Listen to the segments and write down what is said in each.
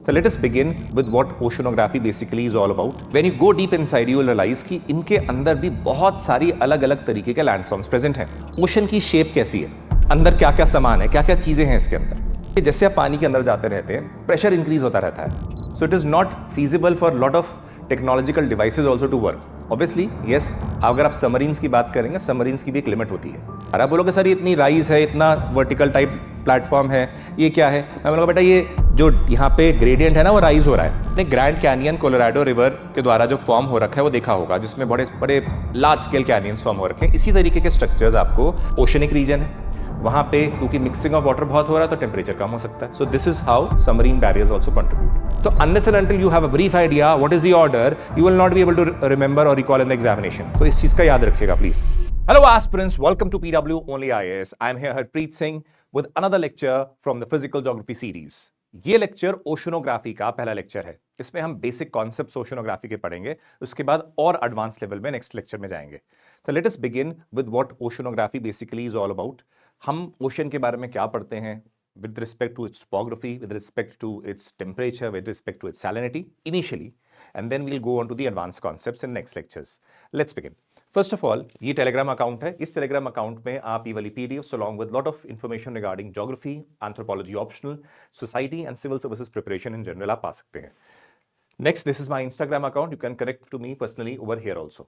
So let us begin with what oceanography basically is all about. When you go deep inside, you will realize कि इनके अंदर भी बहुत सारी अलग अलग तरीके के लैंडफॉर्म्स प्रेजेंट हैं. ओशन की शेप कैसी है, अंदर क्या क्या सामान है, क्या क्या चीजें हैं इसके अंदर. जैसे आप पानी के अंदर जाते रहते हैं, प्रेशर इंक्रीज होता रहता है. So it is not feasible for lot of technological devices also to work. Obviously yes, अगर आप सबमरीन्स की बात करेंगे, सबमरीन्स की भी एक लिमिट होती है. और आप बोलोगे सर ये इतनी राइज है, इतना वर्टिकल टाइप प्लेटफॉर्म है, ये क्या है? मैं बोलूँगा बेटा ये जो यहाँ पे ग्रेडियंट है ना वो राइज हो रहा है. आपने ग्रैंड कैनियन कोलोराडो रिवर के द्वारा जो फॉर्म हो रखा है वो देखा होगा, जिसमें बड़े बड़े लार्ज स्केल कैनियंस फॉर्म हो रखे हैं. इसी तरीके के स्ट्रक्चर्स आपको ओशनिक रीजन है, वहाँ पे क्योंकि मिक्सिंग ऑफ वाटर बहुत हो रहा है तो टेम्परेचर कम हो सकता है. So this is how submarine barriers also contribute. तो unless and until you have a brief idea what is the order, you will not be able to remember और रिकॉल इन द एग्जामिनेशन. तो इस चीज का याद रखिएगा please. Hello aspirants, welcome to PW Only IAS. I am here Harpreet Singh with another lecture from the Physical Geography series. ये lecture oceanography का पहला लेक्चर है. इसमें हम बेसिक कॉन्सेप्ट्स ओशनोग्राफी के पढ़ेंगे, उसके बाद और एडवांस लेवल में नेक्स्ट लेक्चर में जाएंगे. तो let us begin with what oceanography basically is all about. हम ओशन के बारे में क्या पढ़ते हैं with respect to its topography, with respect to its temperature, with respect to its salinity initially, and then we'll go on to the advanced concepts in next lectures. Let's begin. First of all, ये Telegram account है. इस Telegram account में आप ये वाली PDFs along with lot of information regarding geography, anthropology optional, society and civil services preparation in general आप पा सकते हैं. Next, this is my Instagram account. You can connect to me personally over here also.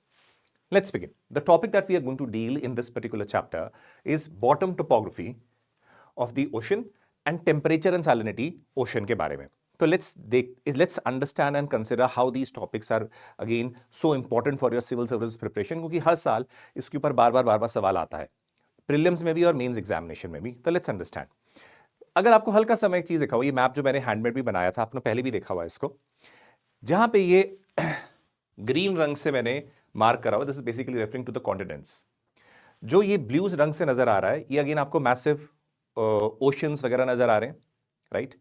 Let's begin. The topic that we are going to deal in this particular chapter is bottom topography of the ocean and temperature and salinity ocean के बारे में. तो let's understand and consider how these topics are again so important for your civil services preparation, क्योंकि हर साल इसके ऊपर बार बार सवाल आता है, प्रीलिम्स में भी और मेंस एग्जामिनेशन में भी. तो लेट्स अंडरस्टैंड. अगर आपको हल्का सा मैं एक चीज दिखाऊं, ये मैप जो मैंने हैंडमेड भी बनाया था, आपने पहले भी देखा हुआ है इसको, जहां पे ये ग्रीन रंग से मैंने मार्क करा हुआ, this is basically referring to the continents. जो ये ब्लूज रंग से नजर आ रहा है, ये अगेन आपको मैसिव ओशंस वगैरह नजर आ रहे हैं, राइट?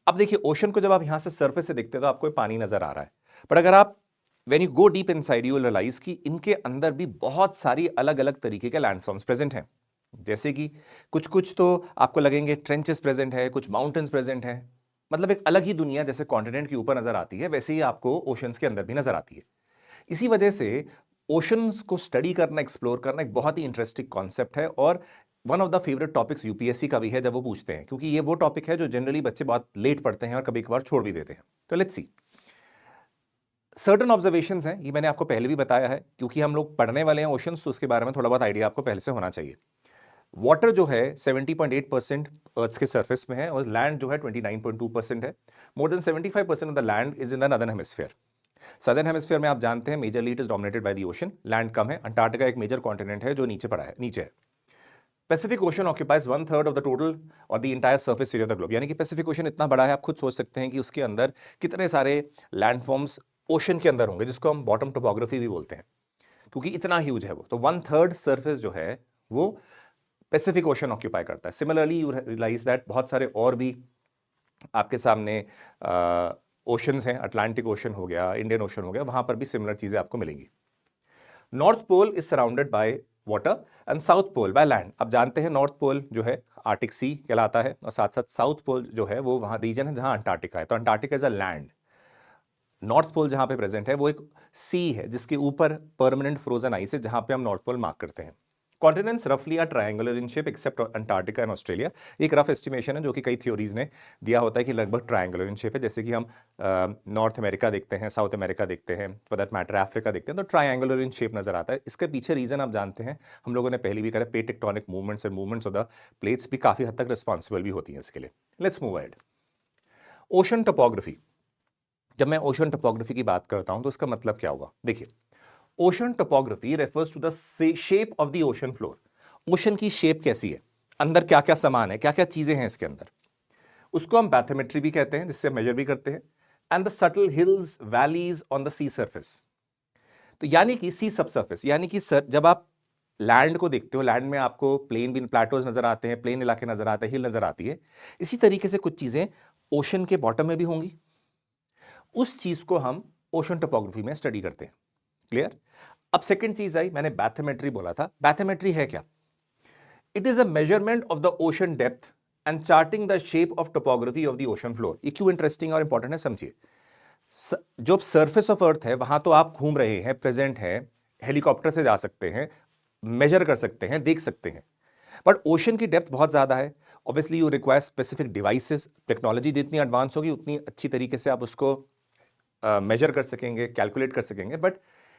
अब देखिए ओशन को जब आप यहां से सरफेस से देखते हैं तो आपको पानी नजर आ रहा है, बट अगर आप when you go deep inside you will realise कि इनके अंदर भी बहुत सारी अलग अलग तरीके के लैंडफॉर्म्स प्रेजेंट हैं. जैसे कि कुछ तो आपको लगेंगे ट्रेंचेस प्रेजेंट है, कुछ माउंटेन्स प्रेजेंट हैं. मतलब एक अलग ही दुनिया जैसे कॉन्टिनेंट के ऊपर नजर आती है, वैसे ही आपको ओशंस के अंदर भी नजर आती है. इसी वजह से ओशंस को स्टडी करना, एक्सप्लोर करना एक बहुत ही इंटरेस्टिंग कॉन्सेप्ट है और one of the favourite topics UPSC का भी है जब वो पूछते हैं, क्योंकि ये वो टॉपिक है जो जनरली बच्चे बहुत लेट पढ़ते हैं और कभी कभार छोड़ भी देते हैं. तो लेट्स सी. सर्टेन ऑब्जर्वेशंस हैं, ये मैंने आपको पहले भी बताया है, क्योंकि हम लोग पढ़ने वाले हैं ओशंस, तो उसके बारे में थोड़ा बहुत आइडिया आपको पहले से होना चाहिए. वाटर जो है 70.8% अर्थ के सरफेस में है और लैंड जो है 29.2% है. More than 75% of the land is in the northern hemisphere. Southern hemisphere में आप जानते हैं majorly it is dominated by the ocean, land कम है. अंटार्कटिका एक मेजर कॉन्टिनेंट है जो नीचे पड़ा है, नीचे है. Pacific Ocean occupies 1/3 of the total और the entire surface area of the globe. यानी कि पैसिफिक ओशन इतना बड़ा है, आप खुद सोच सकते हैं कि उसके अंदर कितने सारे लैंडफॉर्म्स ओशन के अंदर होंगे, जिसको हम बॉटम टोपोग्राफी भी बोलते हैं, क्योंकि इतना ह्यूज है वो. तो 1/3 सरफेस जो है वो पैसिफिक ओशन ऑक्यूपाई करता है. सिमिलरली यू रियलाइज दैट बहुत सारे और भी आपके सामने ओशंस हैं. अटलांटिक ओशन हो गया, इंडियन ओशन हो गया, वहां पर भी सिमिलर चीजें आपको मिलेंगी. North pole is surrounded by water and south pole by land. अब जानते हैं नॉर्थ पोल जो है आर्टिक सी कहलाता है और साथ साथ साउथ पोल जो है वो वहां रीजन है जहां अंटार्कटिका है. तो Antarctica is a land. North pole जहां पे प्रेजेंट है वो एक सी है जिसके ऊपर परमानेंट फ्रोजन आइस है, जहां पे हम नॉर्थ पोल मार्क करते हैं. कॉन्टिनेंट्स रफली are triangular in shape except Antarctica and Australia. एक रफ एस्टिमेशन है जो कि कई थ्योरीज ने दिया होता है कि लगभग ट्रायंगुलर इन शेप है. जैसे कि हम नॉर्थ अमेरिका देखते हैं, साउथ अमेरिका देखते हैं, फॉर दैट मैटर अफ्रीका देखते हैं, तो ट्रायंगुलर इन शेप नजर आता है. इसके पीछे रीजन आप जानते हैं, हम लोगों ने पहले भी कहा, प्लेट टेक्टोनिक मूवमेंट्स और मूवमेंट्स ऑफ द प्लेट्स भी काफी हद तक रिस्पॉन्सिबल भी होती हैं इसके लिए. Let's move ahead. Ocean topography. जब मैं ओशन टोपोग्राफी की बात करता हूं तो इसका मतलब क्या होगा? देखिए, ocean topography refers to the shape of the ocean floor. Ocean की शेप कैसी है, अंदर क्या क्या सामान है, क्या क्या चीजें हैं इसके अंदर, उसको हम बैथोमेट्री भी कहते हैं, जिससे मेजर भी करते हैं. And the subtle hills valleys on the sea surface. तो यानी कि सी सबसरफेस, यानी कि जब आप लैंड को देखते हो, लैंड में आपको प्लेन भी प्लेटोज नजर आते हैं, प्लेन इलाके नजर आते हैं, हिल नजर आती है. इसी तरीके से कुछ चीजें ओशन के बॉटम में भी होंगी. उस चीज को हम ओशन टोपोग्राफी में स्टडी करते हैं. क्लियर? अब सेकंड चीज आई, मैंने बैथोमेट्री बोला था. बैथोमेट्री है क्या? It is a measurement of the ocean depth and charting the shape of topography of the ocean floor. ये क्यों इंटरेस्टिंग और इंपॉर्टेंट है समझिए। जो सरफेस ऑफ अर्थ है वहां तो आप घूम रहे हैं, प्रेजेंट है, हेलीकॉप्टर से जा सकते हैं, मेजर कर सकते हैं, देख सकते हैं, बट ओशन की डेप्थ बहुत ज्यादा है। Obviously you require specific devices. Technology जितनी एडवांस होगी उतनी अच्छी तरीके से आप उसको मेजर कर सकेंगे, कैलकुलेट कर सकेंगे। बट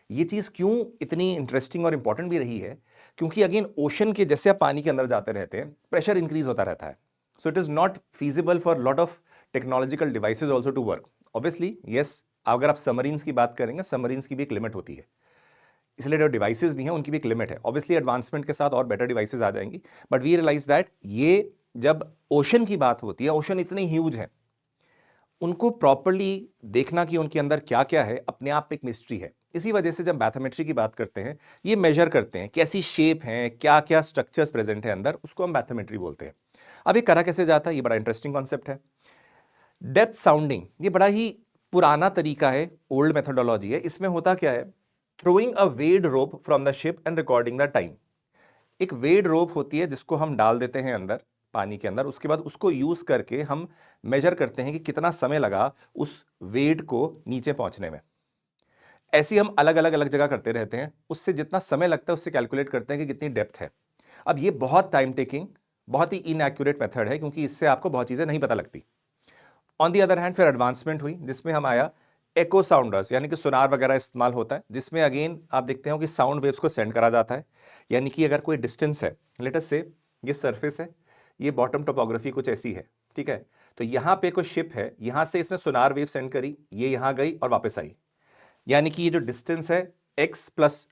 ये चीज क्यों इतनी इंटरेस्टिंग और इंपॉर्टेंट भी रही है, क्योंकि अगेन ओशन के जैसे आप पानी के अंदर जाते रहते हैं, प्रेशर इंक्रीज होता रहता है। So it is not feasible for lot of technological devices also to work. Obviously yes, अगर आप सबमरीन्स की बात करेंगे, सबमरीन्स की भी एक लिमिट होती है, इसलिए जो डिवाइसेस भी हैं उनकी भी एक लिमिट है। ऑब्वियसली एडवांसमेंट के साथ और बेटर डिवाइसेस आ जाएंगी, बट वी रियलाइज दैट ये जब ओशन की बात होती है, ओशन इतने ह्यूज हैं, उनको प्रॉपरली देखना कि उनके अंदर क्या क्या है, अपने आप में एक मिस्ट्री है। इसी वजह से जब मैथमेट्री की बात करते हैं, ये मेजर करते हैं कैसी शेप है, क्या क्या स्ट्रक्चर्स प्रेजेंट है अंदर, उसको हम मैथमेट्री बोलते हैं। अब ये करा कैसे जाता है, ये बड़ा इंटरेस्टिंग कॉन्सेप्ट है। डेप्थ साउंडिंग ये बड़ा ही पुराना तरीका है, ओल्ड मेथोडोलॉजी है। इसमें होता क्या है, throwing a weighted rope from the ship and recording the time. एक वेड रोप होती है जिसको हम डाल देते हैं अंदर, पानी के अंदर, उसके बाद उसको यूज करके हम मेजर करते हैं कि कितना समय लगा उस वेड को नीचे पहुंचने में। ऐसी हम अलग अलग अलग जगह करते रहते हैं, उससे जितना समय लगता है उससे कैलकुलेट करते हैं कि कितनी डेप्थ है। अब ये बहुत टाइम टेकिंग, बहुत ही इनएक्यूरेट मेथड है, क्योंकि इससे आपको बहुत चीजें नहीं पता लगती। ऑन दी अदर हैंड फिर एडवांसमेंट हुई, जिसमें हम आया एको साउंडर्स, यानी कि सोनार वगैरह इस्तेमाल होता है, जिसमें अगेन आप देखते हो कि साउंड वेव्स को सेंड करा जाता है। यानी कि अगर कोई डिस्टेंस है, लेट अस से ये सरफेस है, ये बॉटम टोपोग्राफी कुछ ऐसी है, ठीक है, तो यहां पे कोई शिप है, यहां से इसने सोनार वेव सेंड करी, ये यहां गई और वापस आई, यानी कि ये जो डिस्टेंस है x प्लस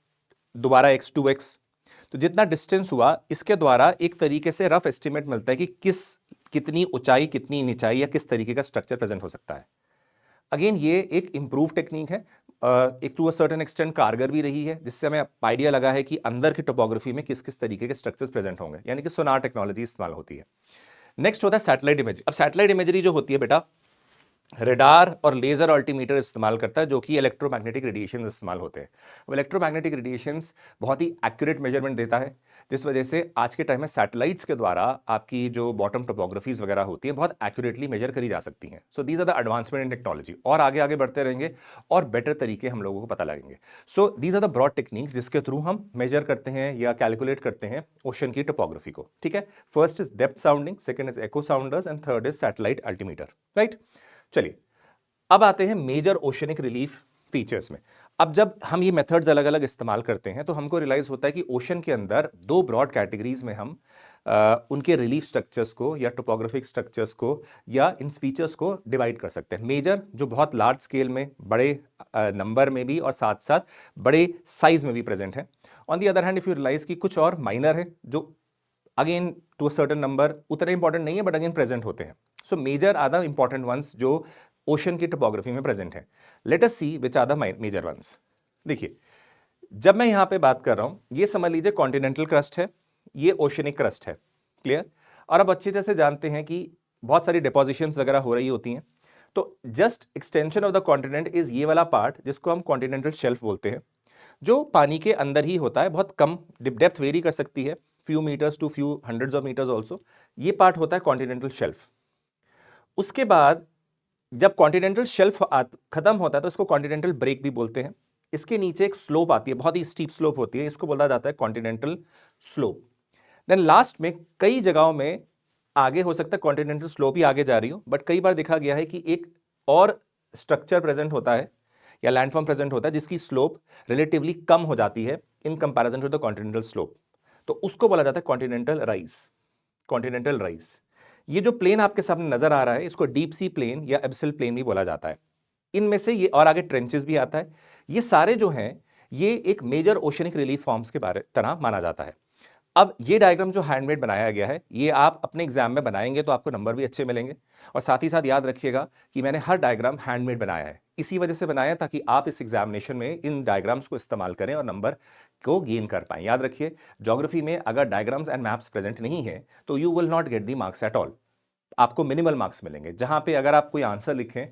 दोबारा x 2x, तो जितना डिस्टेंस हुआ इसके द्वारा एक तरीके से रफ एस्टिमेट मिलता है कि कितनी ऊंचाई, कितनी निचाई या किस तरीके का स्ट्रक्चर प्रेजेंट हो सकता है। अगेन ये एक इंप्रूव टेक्निक है, एक टू अ सर्टेन एक्सटेंट कारगर भी रही है, जिससे हमें आइडिया लगा है कि अंदर की टोपोग्राफी में किस किस तरीके के स्ट्रक्चर्स प्रेजेंट होंगे, यानी कि सोनार टेक्नोलॉजी इस्तेमाल होती है। नेक्स्ट होता है सैटेलाइट इमेजरी। अब सैटेलाइट इमेजरी जो होती है बेटा, रेडार और लेजर अल्टीमीटर इस्तेमाल करता है, जो कि इलेक्ट्रोमैग्नेटिक रेडिएशन इस्तेमाल होते हैं। वो इलेक्ट्रोमैग्नेटिक रेडिएशंस बहुत ही एक्यूरेट मेजरमेंट देता है, जिस वजह से आज के टाइम में सैटेलाइट्स के द्वारा आपकी जो बॉटम टोपोग्राफीज वगैरह होती है बहुत एक्यूरेटली मेजर करी जा सकती हैं। So these are the advancement in technology, और आगे आगे बढ़ते रहेंगे और बेटर तरीके हम लोगों को पता लगेंगे। So these are the broad techniques जिसके थ्रू हम मेजर करते हैं या कैलकुलेट करते हैं ओशन की टोपोग्राफी को, ठीक है। First is depth sounding, second is echo sounders and third is satellite altimeter, right. चलिए अब आते हैं मेजर ओशनिक रिलीफ फीचर्स में। अब जब हम ये मेथड्स अलग अलग इस्तेमाल करते हैं तो हमको रियलाइज होता है कि ओशन के अंदर दो ब्रॉड कैटेगरीज में हम उनके रिलीफ स्ट्रक्चर्स को या टोपोग्राफिक स्ट्रक्चर्स को या इन फीचर्स को डिवाइड कर सकते हैं। मेजर जो बहुत लार्ज स्केल में, बड़े नंबर में भी और साथ साथ बड़े साइज में भी प्रेजेंट है। On the other hand if you realise कि कुछ और माइनर है जो again to a certain number उतने इंपॉर्टेंट नहीं है बट अगेन प्रेजेंट होते हैं। So major are the important ones जो ओशन की टोपोग्राफी में प्रेजेंट है। Let us see which are the major ones. देखिए जब मैं यहां पे बात कर रहा हूं, ये समझ लीजिए कॉन्टिनेंटल क्रस्ट है, ये ओशनिक क्रस्ट है, क्लियर। और अब अच्छी तरह से जानते हैं कि बहुत सारी डिपोजिशंस वगैरह हो रही होती हैं, तो just extension of the continent is ये वाला पार्ट जिसको हम कॉन्टिनेंटल शेल्फ बोलते हैं, जो पानी के अंदर ही होता है, बहुत कम डेप्थ वेरी कर सकती है, few metres to few hundreds of metres also. ये पार्ट होता है कॉन्टिनेंटल शेल्फ। उसके बाद जब कॉन्टिनेंटल शेल्फ खत्म होता है तो इसको कॉन्टिनेंटल ब्रेक भी बोलते हैं। इसके नीचे एक स्लोप आती है, बहुत ही स्टीप स्लोप होती है, इसको बोला जाता है कॉन्टिनेंटल स्लोप। देन लास्ट में कई जगहों में आगे हो सकता है कॉन्टिनेंटल स्लोप ही आगे जा रही हो, बट कई बार देखा गया है कि एक और स्ट्रक्चर प्रेजेंट होता है या लैंडफॉर्म प्रेजेंट होता है जिसकी स्लोप रिलेटिवली कम हो जाती है in comparison to the continental slope, तो उसको बोला जाता है कॉन्टिनेंटल राइज। कॉन्टिनेंटल राइज, ये जो प्लेन आपके सामने नजर आ रहा है इसको डीप सी प्लेन या एब्सिल प्लेन भी बोला जाता है। इनमें से ये और आगे ट्रेंचेस भी आता है। ये सारे जो हैं ये एक मेजर ओशनिक रिलीफ फॉर्म्स के बारे तरह माना जाता है। अब ये डायग्राम जो हैंडमेड बनाया गया है, ये आप अपने एग्जाम में बनाएंगे तो आपको नंबर भी अच्छे मिलेंगे, और साथ ही साथ याद रखिएगा कि मैंने हर डायग्राम हैंडमेड बनाया है, इसी वजह से बनाया ताकि आप इस एग्जामिनेशन में इन डायग्राम्स को इस्तेमाल करें और नंबर को गेन कर पाएं। याद रखिए ज्योग्राफी में अगर डायग्राम्स एंड मैप्स प्रेजेंट नहीं है तो you will not get the marks at all, आपको मिनिमल मार्क्स मिलेंगे। जहां पे अगर आप कोई आंसर लिखें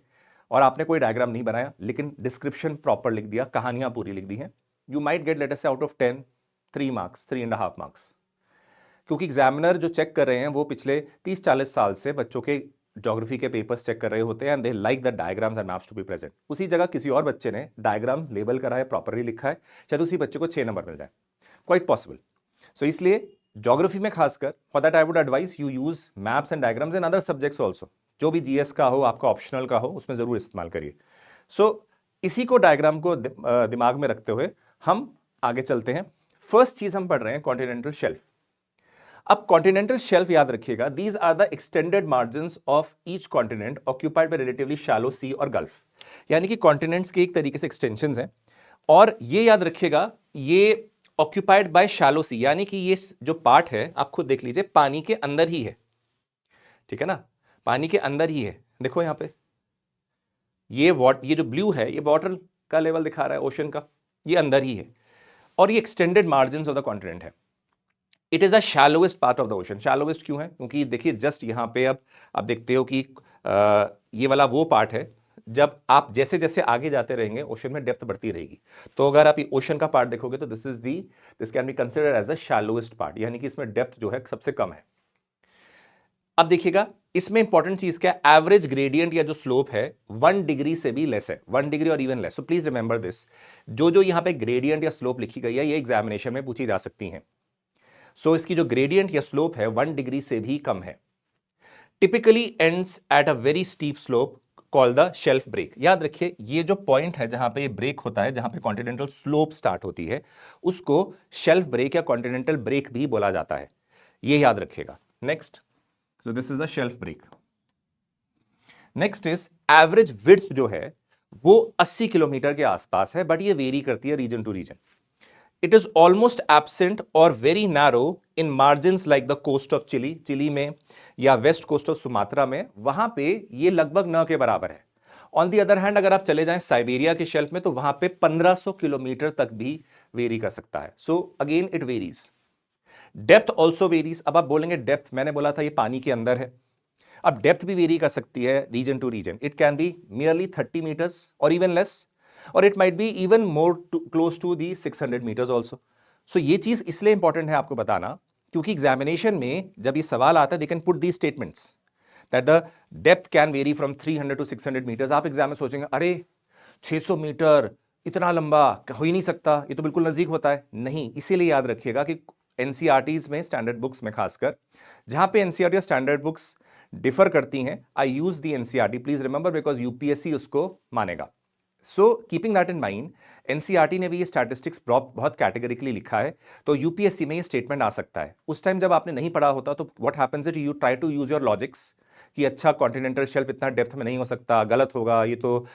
और आपने कोई डायग्राम नहीं बनाया लेकिन डिस्क्रिप्शन प्रॉपर लिख दिया, कहानियां पूरी लिख दी हैं, you might get late us से आउट ऑफ 10 3 मार्क्स, 3.5 मार्क्स, क्योंकि एग्जामिनर जो चेक कर रहे हैं वो पिछले 30-40 साल से बच्चों के ज्योग्राफी के पेपर्स चेक कर रहे होते हैं and they like the diagrams and maps to be present. उसी जगह किसी और बच्चे ने डायग्राम लेबल करा है, प्रॉपरली लिखा है, शायद उसी बच्चे को 6 नंबर मिल जाए, क्वाइट पॉसिबल। सो इसलिए ज्योग्राफी में खासकर for that I would advise you use maps and diagrams in other subjects also. जो भी जीएस का हो, आपका ऑप्शनल का हो, उसमें जरूर इस्तेमाल करिए। सो इसी को डायग्राम को दिमाग में रखते हुए हम आगे चलते हैं। फर्स्ट चीज हम पढ़ रहे हैं कॉन्टिनेंटल शेल्फ। अब कॉन्टिनेंटल शेल्फ याद रखिएगा, these are the extended margins of each continent occupied by relatively shallow sea और गल्फ। यानी कि कॉन्टिनेंट्स के एक तरीके से एक्सटेंशंस हैं, और ये याद रखिएगा ये ऑक्यूपाइड बाय शैलो सी, यानी कि ये जो पार्ट है आप खुद देख लीजिए पानी के अंदर ही है, ठीक है ना, पानी के अंदर ही है। देखो यहां पे ये जो ब्लू है ये वाटर का लेवल दिखा रहा है, ओशन का, ये अंदर ही है, और ये extended margin of the continent है। It is the shallowest part of the ocean. Shallowest क्यों है? क्योंकि देखिए जस्ट यहां पे अब आप देखते हो कि ये वाला वो पार्ट है, जब आप जैसे जैसे आगे जाते रहेंगे ओशन में डेप्थ बढ़ती रहेगी। तो अगर आप ये ओशन का पार्ट देखोगे तो this can be considered as the shallowest part, यानी कि इसमें डेप्थ जो है सबसे कम है। अब देखिएगा इसमें इंपॉर्टेंट चीज क्या है, एवरेज ग्रेडियंट या जो स्लोप है 1 डिग्री से भी लेस है, 1 डिग्री और even less. So please remember this, जो यहां पे ग्रेडियंट या स्लोप लिखी गई है ये एग्जामिनेशन में पूछी जा सकती है। सो इसकी जो ग्रेडियंट या स्लोप है 1 डिग्री से भी कम है। Typically ends at a very steep slope called the shelf break. याद रखिए ये जो पॉइंट है जहां पे ये ब्रेक होता है, जहां पे कॉन्टिनेंटल स्लोप स्टार्ट होती है, उसको शेल्फ ब्रेक या कॉन्टिनेंटल ब्रेक भी बोला जाता है, ये याद रखिएगा। Next, so this is the shelf break. Next is average width जो है वो 80 किलोमीटर के आसपास है, बट ये वेरी करती है region to region. It is almost absent or very narrow in margins like the coast of Chile, Chile में, या वेस्ट कोस्ट ऑफ सुमात्रा में, वहां पे ये लगभग न के बराबर है। ऑन दी अदर हैंड अगर आप चले जाएं साइबेरिया के शेल्फ में तो वहां पे 1500 किलोमीटर तक भी वेरी कर सकता है। So again it varies. Depth also varies. अब आप बोलेंगे डेप्थ, मैंने बोला था ये पानी के अंदर है, अब डेप्थ भी वेरी कर सकती है region to region. It can be nearly 30 meters और इवन लेस, और it might be even more close to the 600 meters also. So ये चीज इसलिए इंपॉर्टेंट है आपको बताना, क्योंकि एग्जामिनेशन में जब ये सवाल आता है they can put the statements that the depth can vary from 300 to 600 metres. आप एग्जाम में सोचेंगे अरे 600 मीटर इतना लंबा हो ही नहीं सकता, ये तो बिल्कुल नजदीक होता है। नहीं, इसीलिए याद रखिएगा कि एनसीईआरटीज में, स्टैंडर्ड बुक्स में खासकर, जहां पे एनसीईआरटी और स्टैंडर्ड बुक्स डिफर करती हैं, I use the NCERT, please remember, because UPSC उसको मानेगा। So keeping that in mind, NCERT ने भी ये स्टैटिस्टिक्स बहुत कैटेगरिकली लिखा है, तो यूपीएससी में ये स्टेटमेंट आ सकता है। उस टाइम जब आपने नहीं पढ़ा होता तो what happens it, you try to use your logics कि अच्छा कॉन्टिनेंटल शेल्फ इतना डेप्थ में नहीं हो सकता, गलत होगा, ये तो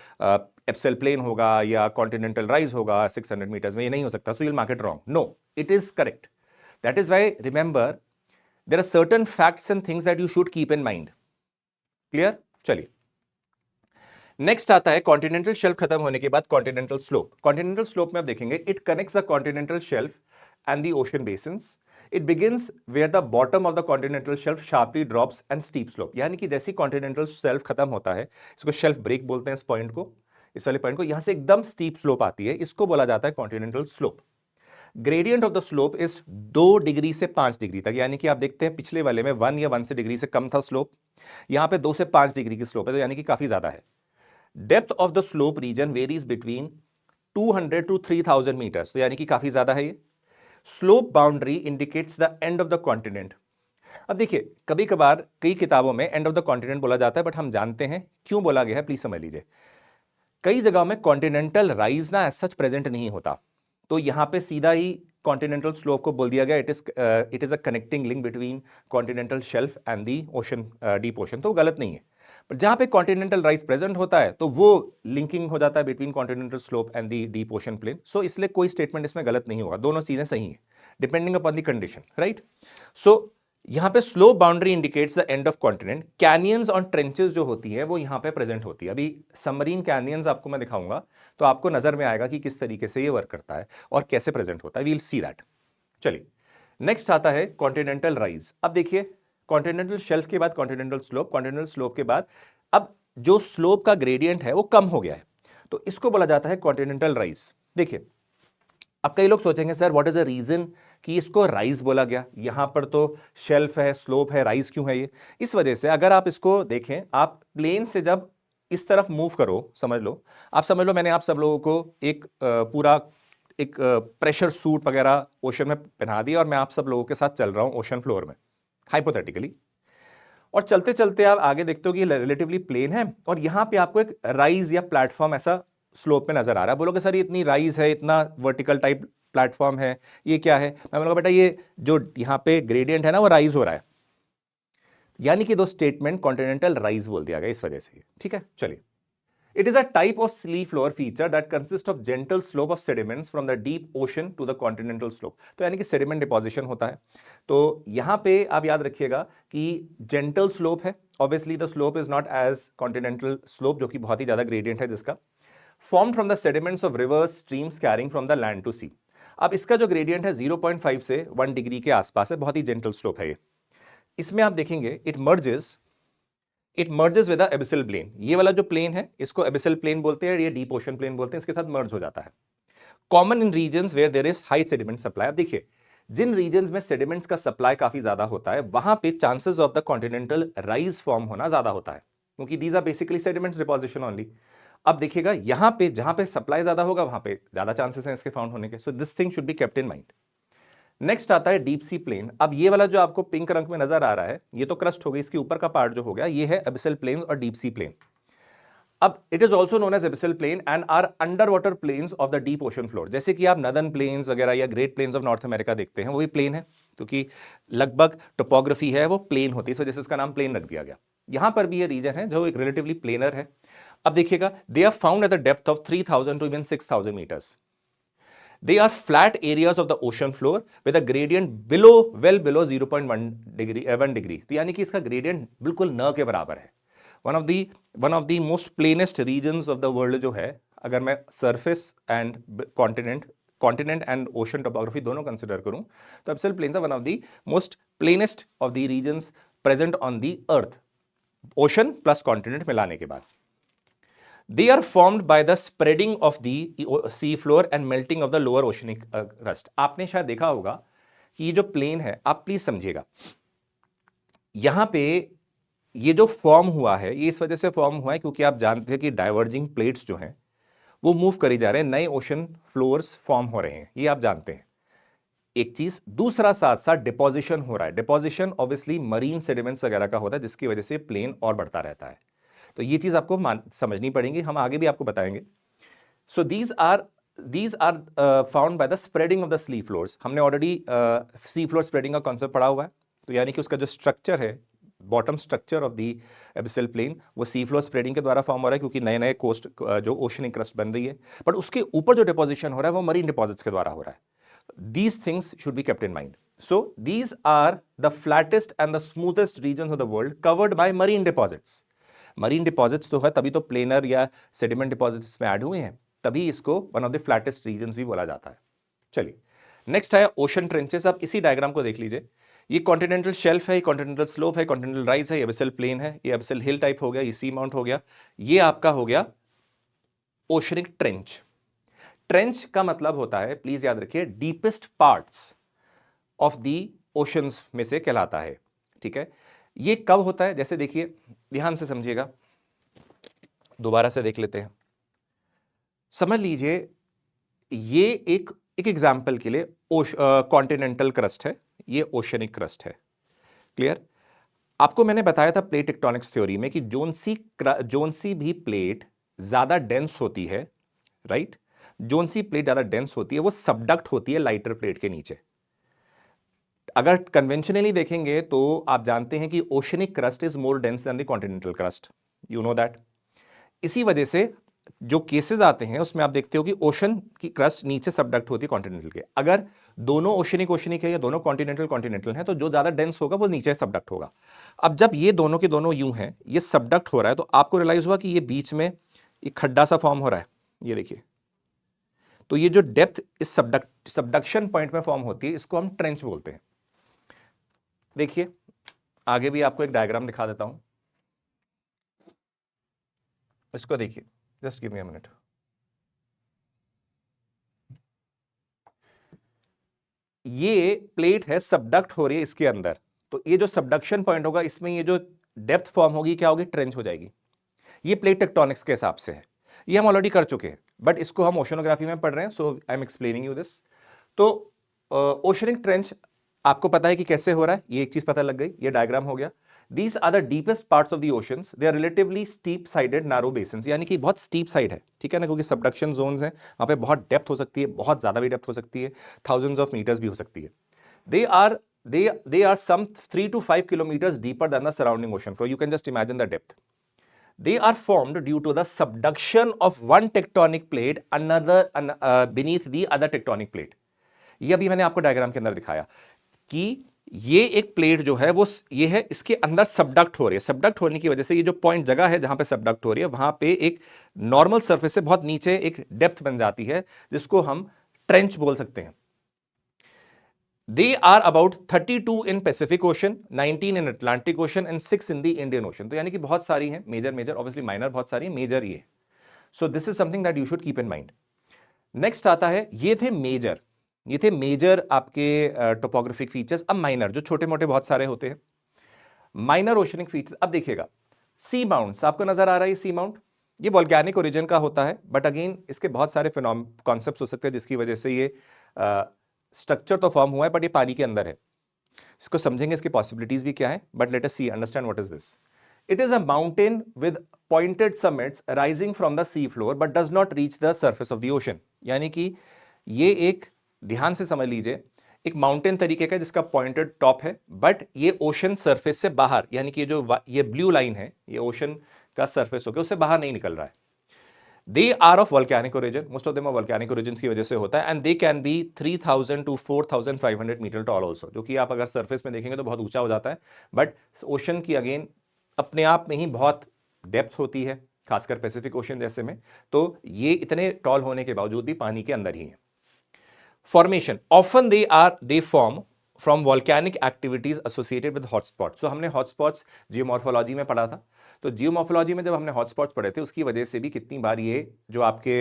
एप्सिल प्लेन होगा या कॉन्टिनेंटल राइज होगा 600 मीटर्स में, ये नहीं हो सकता, so you will mark it wrong. No, it is correct. That is why remember there are certain facts and things that you should keep in mind. Clear? चलिए next आता है continental shelf खत्म होने के बाद कॉन्टिनेंटल स्लोप। कॉन्टिनेंटल स्लोप में आप देखेंगे it connects the continental shelf and the ocean basins. It begins where the bottom of the continental shelf sharply drops and steep slope. यानी कि जैसे कॉन्टिनेंटल शेल्फ खत्म होता है, इसको शेल्फ ब्रेक बोलते हैं, इस पॉइंट को, इस वाले पॉइंट को, यहां से एकदम स्टीप स्लोप आती है, इसको बोला जाता है continental slope. Gradient of the slope is 2 degree से 5 डिग्री तक। यानी कि आप देखते हैं पिछले वाले में 1 या 1 से डिग्री से कम था स्लोप, यहां पे 2 से 5 डिग्री की स्लोप है, तो यानी कि काफी ज्यादा है। Depth of the slope region varies between 200 to 3000 metres, तो यानी कि काफी ज्यादा है ये। Slope boundary indicates the end of the continent. अब देखिए कभी कभार कई किताबों में एंड ऑफ द कॉन्टिनेंट बोला जाता है, बट हम जानते हैं क्यों बोला गया है, प्लीज समझ लीजिए। कई जगहों में कॉन्टिनेंटल राइज ना एज सच प्रेजेंट नहीं होता, तो यहां पे सीधा ही कॉन्टिनेंटल स्लोप को बोल दिया गया it is a connecting link between continental shelf and the ocean, deep ocean, तो गलत नहीं है। पर जहां पे कॉन्टिनेंटल राइज प्रेजेंट होता है तो वो लिंकिंग हो जाता है between continental slope and the deep ocean plain. So इसलिए कोई स्टेटमेंट इसमें गलत नहीं होगा, दोनों चीजें सही हैं depending upon the condition, right. So यहां पे slope boundary indicates the end of continent. Canyons और ट्रेंचेस जो होती है वो यहां पे प्रेजेंट होती है। अभी सबमरीन कैनियंस आपको मैं दिखाऊंगा तो आपको नजर में आएगा कि किस तरीके से ये वर्क करता है और कैसे प्रेजेंट होता है, वी विल सी दैट। चलिए नेक्स्ट आता है कॉन्टिनेंटल राइज। अब देखिए कॉन्टिनेंटल शेल्फ के बाद कॉन्टिनेंटल स्लोप, कॉन्टिनेंटल स्लोप के बाद अब जो स्लोप का ग्रेडियंट है वो कम हो गया है, तो इसको बोला जाता है कॉन्टिनेंटल राइज। देखिए अब कई लोग सोचेंगे sir what is the reason कि इसको राइज बोला गया। यहां पर तो शेल्फ है, स्लोप है, राइज क्यों है ये? इस वजह से अगर आप इसको देखें, आप प्लेन से जब इस तरफ मूव करो, समझ लो, आप समझ लो मैंने आप सब लोगों को एक पूरा एक प्रेशर सूट वगैरह ओशन में पहना दिया और मैं आप सब लोगों के साथ चल रहा हूं ओशन फ्लोर में, हाइपोथेटिकली, और चलते चलते आप आगे देखते हो कि रिलेटिवली प्लेन है और यहां पे आपको एक राइज या प्लेटफॉर्म ऐसा स्लोप में नजर आ रहा है। बोलोगे सर ये इतनी राइज है, इतना वर्टिकल टाइप प्लेटफॉर्म है, ये क्या है? मैं बोलूंगा बेटा ये जो यहां पे ग्रेडियंट है ना वो राइज हो रहा है, यानी कि दो स्टेटमेंट कॉन्टिनेंटल राइज बोल दिया गया इस वजह से। ठीक है, चलिए। It is a type of sea floor feature that consists of gentle slope of sediments from the deep ocean to the continental slope. तो यानी कि sediment deposition होता है। तो यहां पे आप याद रखिएगा कि gentle slope है, obviously the slope is not as continental slope जो कि बहुत ही ज्यादा gradient है जिसका, formed from the sediments of rivers, streams carrying from the land to sea. अब इसका जो gradient है 0.5 से 1 डिग्री के आसपास है, बहुत ही gentle slope है ये। इसमें आप देखेंगे it merges with abyssal plain. ये वाला जो प्लेन है इसको एबिसल प्लेन बोलते हैं, ये डीप ओशन प्लेन बोलते हैं, इसके साथ मर्ज हो जाता है। Common in regions where there is high sediment supply. अब देखिए, जिन रीजन्स में सेडिमेंट्स का सप्लाई काफी ज्यादा होता है वहां पे chances of the continental rise form होना ज्यादा होता है, क्योंकि these are basically sediments deposition only. अब देखिएगा यहां पे जहां पे सप्लाई ज्यादा होगा वहां पे ज्यादा चांसेस हैं इसके फाउंड होने के। So this thing should be kept in mind. Next आता है डीप सी प्लेन। अब ये वाला जो आपको पिंक रंग में नजर आ रहा है ये तो क्रस्ट हो गई, इसके ऊपर का पार्ट जो हो गया ये है एबिसल प्लेन और डीप सी प्लेन। अब it is also known as abyssal plain and are underwater plains of the deep ocean floor. जैसे कि आप नदर्न प्लेन्स वगैरह या great plains of North America देखते हैं, वो भी प्लेन है क्योंकि लगभग टोपोग्राफी है वो प्लेन होती है, इस वजह से उसका नाम प्लेन रख दिया गया। यहां पर भी ये रीजन है जो एक रिलेटिवली प्लेनर है। अब देखिएगा, they are found at the depth of 3000 to even 6000 metres. They are flat areas of the ocean floor with a gradient well below 0.1 degree 1 degree। तो यानी कि इसका gradient बिल्कुल न के बराबर है। one of the most plainest regions of the world जो है, अगर मैं surface and continent and ocean topography दोनों कंसिडर करूं तो एब्सल planes are one of the most plainest of the regions present on the earth, ocean plus continent मिलाने के बाद। They are formed by the spreading of the sea floor and melting of the lower oceanic crust। आपने शायद देखा होगा कि ये जो प्लेन है, आप प्लीज समझिएगा, यहां पे ये जो फॉर्म हुआ है ये इस वजह से फॉर्म हुआ है क्योंकि आप जानते हैं कि डाइवर्जिंग प्लेट्स जो हैं वो मूव करी जा रहे हैं, नए ओशन फ्लोर्स फॉर्म हो रहे हैं, ये आप जानते हैं। एक चीज, दूसरा साथ साथ डिपोजिशन हो रहा है। डिपोजिशन ऑब्वियसली मरीन सेडिमेंट्स वगैरह का होता है जिसकी वजह से प्लेन और बढ़ता रहता है। तो ये चीज आपको समझनी पड़ेगी, हम आगे भी आपको बताएंगे। So these are found by the spreading of the sea floors. हमने ऑलरेडी सी फ्लोर स्प्रेडिंग का कॉन्सेप्ट पढ़ा हुआ है। तो यानी कि उसका जो स्ट्रक्चर है, bottom structure of the abyssal plain, वो सी फ्लोर स्प्रेडिंग के द्वारा फॉर्म हो रहा है क्योंकि नए नए कोस्ट जो ओशनिक क्रस्ट बन रही है, बट उसके ऊपर जो डिपोजिशन हो रहा है वो मरीन डिपॉजिट्स के द्वारा हो रहा है। These things should be kept in mind. So these are the flattest and the smoothest regions of the world covered by marine deposits. Marine deposits तो है तभी तो प्लेनर या सेडिमेंट डिपॉजिट्स में ऐड हुए हैं, तभी इसको one of the flattest regions भी बोला जाता है। चलिए, नेक्स्ट है ओशन ट्रेंचेस। आप इसी डायग्राम को देख लीजिए, ये कॉन्टिनेंटल शेल्फ है, ये कॉन्टिनेंटल स्लोप है, कॉन्टिनेंटल राइज है, ये एबिसल प्लेन है, ये एबिसल हिल टाइप हो गया, ये सी माउंट हो गया, ये आपका हो गया ओशनिक ट्रेंच। ट्रेंच का मतलब होता है, प्लीज याद रखिए, deepest parts of the oceans में से कहलाता है। ठीक है, ये कब होता है? जैसे देखिए, ध्यान से समझिएगा, दोबारा से देख लेते हैं। समझ लीजिए ये एक एग्जाम्पल के लिए कॉन्टिनेंटल क्रस्ट है, ये ओशनिक क्रस्ट है। क्लियर? आपको मैंने बताया था प्लेट टेक्टोनिक्स थ्योरी में कि जोन सी भी प्लेट ज्यादा डेंस होती है, राइट? जोन सी प्लेट ज्यादा डेंस होती है, वो सबडक्ट होती है लाइटर प्लेट के नीचे। अगर कन्वेंशनली देखेंगे तो आप जानते हैं कि oceanic crust is more dense then the continental crust, you know that. इसी वजह से जो केसेस आते हैं उसमें आप देखते हो कि ओशन की क्रस्ट नीचे सबडक्ट होती है कॉन्टिनेंटल के। अगर दोनों ओशनिक है या दोनों कॉन्टिनेंटल है तो जो ज्यादा डेंस होगा वो नीचे सबडक्ट होगा। अब जब ये दोनों के दोनों यूं हैं, ये सबडक्ट हो रहा है, तो आपको रियलाइज हुआ कि ये बीच में एक खड्डा सा फॉर्म हो रहा है, ये देखिए। तो ये जो डेप्थ इस सबडक्शन पॉइंट में फॉर्म होती है, इसको हम ट्रेंच बोलते हैं। देखिए, आगे भी आपको एक डायग्राम दिखा देता हूं, इसको देखिए, just give me a minute. ये प्लेट है, सबडक्ट हो रही है इसके अंदर, तो ये जो सबडक्शन पॉइंट होगा इसमें ये जो डेप्थ फॉर्म होगी क्या होगी, ट्रेंच हो जाएगी। ये प्लेट टेक्टोनिक्स के हिसाब से है, ये हम ऑलरेडी कर चुके हैं, बट इसको हम ओशनोग्राफी में पढ़ रहे हैं, so I am explaining you this. तो ओशनिक ट्रेंच आपको पता है कि कैसे हो रहा है, ये एक चीज पता लग गई, ये डायग्राम हो गया। These are the deepest parts of the oceans. They are relatively steep sided narrow basins, यानी कि बहुत स्टीप साइड है, ठीक है ना, क्योंकि सबडक्शन जोन्स हैं, वहां पे बहुत डेप्थ हो सकती है, बहुत ज्यादा भी डेप्थ हो सकती है, थाउजेंड्स ऑफ मीटर्स भी हो सकती है। They are they are some 3 to 5 kilometers deeper than the surrounding ocean floor. You can just imagine the depth. They are formed due to the subduction of one tectonic plate beneath the other tectonic plate. ये अभी मैंने आपको diagram के अंदर दिखाया कि ये एक प्लेट जो है वो ये है, इसके अंदर सबडक्ट हो रही है, सबडक्ट होने की वजह से ये जो पॉइंट जगह है जहां पे सबडक्ट हो रही है वहां पे एक नॉर्मल सरफेस से बहुत नीचे एक डेप्थ बन जाती है, जिसको हम ट्रेंच बोल सकते हैं। They are about 32 in Pacific ocean, 19 in Atlantic ocean and 6 in the Indian ocean. तो यानी कि बहुत सारी हैं, मेजर ऑब्वियसली, माइनर बहुत सारी, मेजर ये। सो this is something that you should keep in mind. Next आता है, ये थे मेजर आपके टोपोग्राफिक फीचर्स। अब माइनर जो छोटे मोटे बहुत सारे होते हैं, माइनर ओशनिक फीचर्स। अब देखिएगा, सी माउंट्स आपको नजर आ रहा है, सी माउंट ये वोल्केनिक ओरिजिन का होता है, बट अगेन इसके बहुत सारे कॉन्सेप्ट्स हो सकते हैं जिसकी वजह से ये स्ट्रक्चर तो फॉर्म हुआ है, बट ये पानी के अंदर है। इसको समझेंगे, इसकी पॉसिबिलिटीज भी क्या है, but let us see, understand what is this. It is a mountain with pointed summits rising from the sea floor but does not reach the surface of the ocean. यानी कि ये एक, ध्यान से समझ लीजिए, एक माउंटेन तरीके का जिसका पॉइंटेड टॉप है, बट ये ओशन सरफेस से बाहर, यानी कि ये ब्लू लाइन है, ये ओशन का सरफेस होकर उससे बाहर नहीं निकल रहा है। They are of volcanic origin, most of them are volcanic origin की वजह से होता है, and they can be 3000 to 4500 metre tall also, जो कि आप अगर सरफेस में देखेंगे तो बहुत ऊंचा हो जाता है, बट ओशन की अगेन अपने आप में ही बहुत डेप्थ होती है, खासकर पैसिफिक ओशन जैसे में, तो ये इतने टॉल होने के बावजूद भी पानी के अंदर ही है। Formation, often they form from volcanic activities associated with hotspot. So हमने हॉटस्पॉट्स जियोमॉर्फोलॉजी में पढ़ा था, तो जियोमॉर्फोलॉजी में जब हमने हॉटस्पॉट्स पढ़े थे उसकी वजह से भी कितनी बार ये जो आपके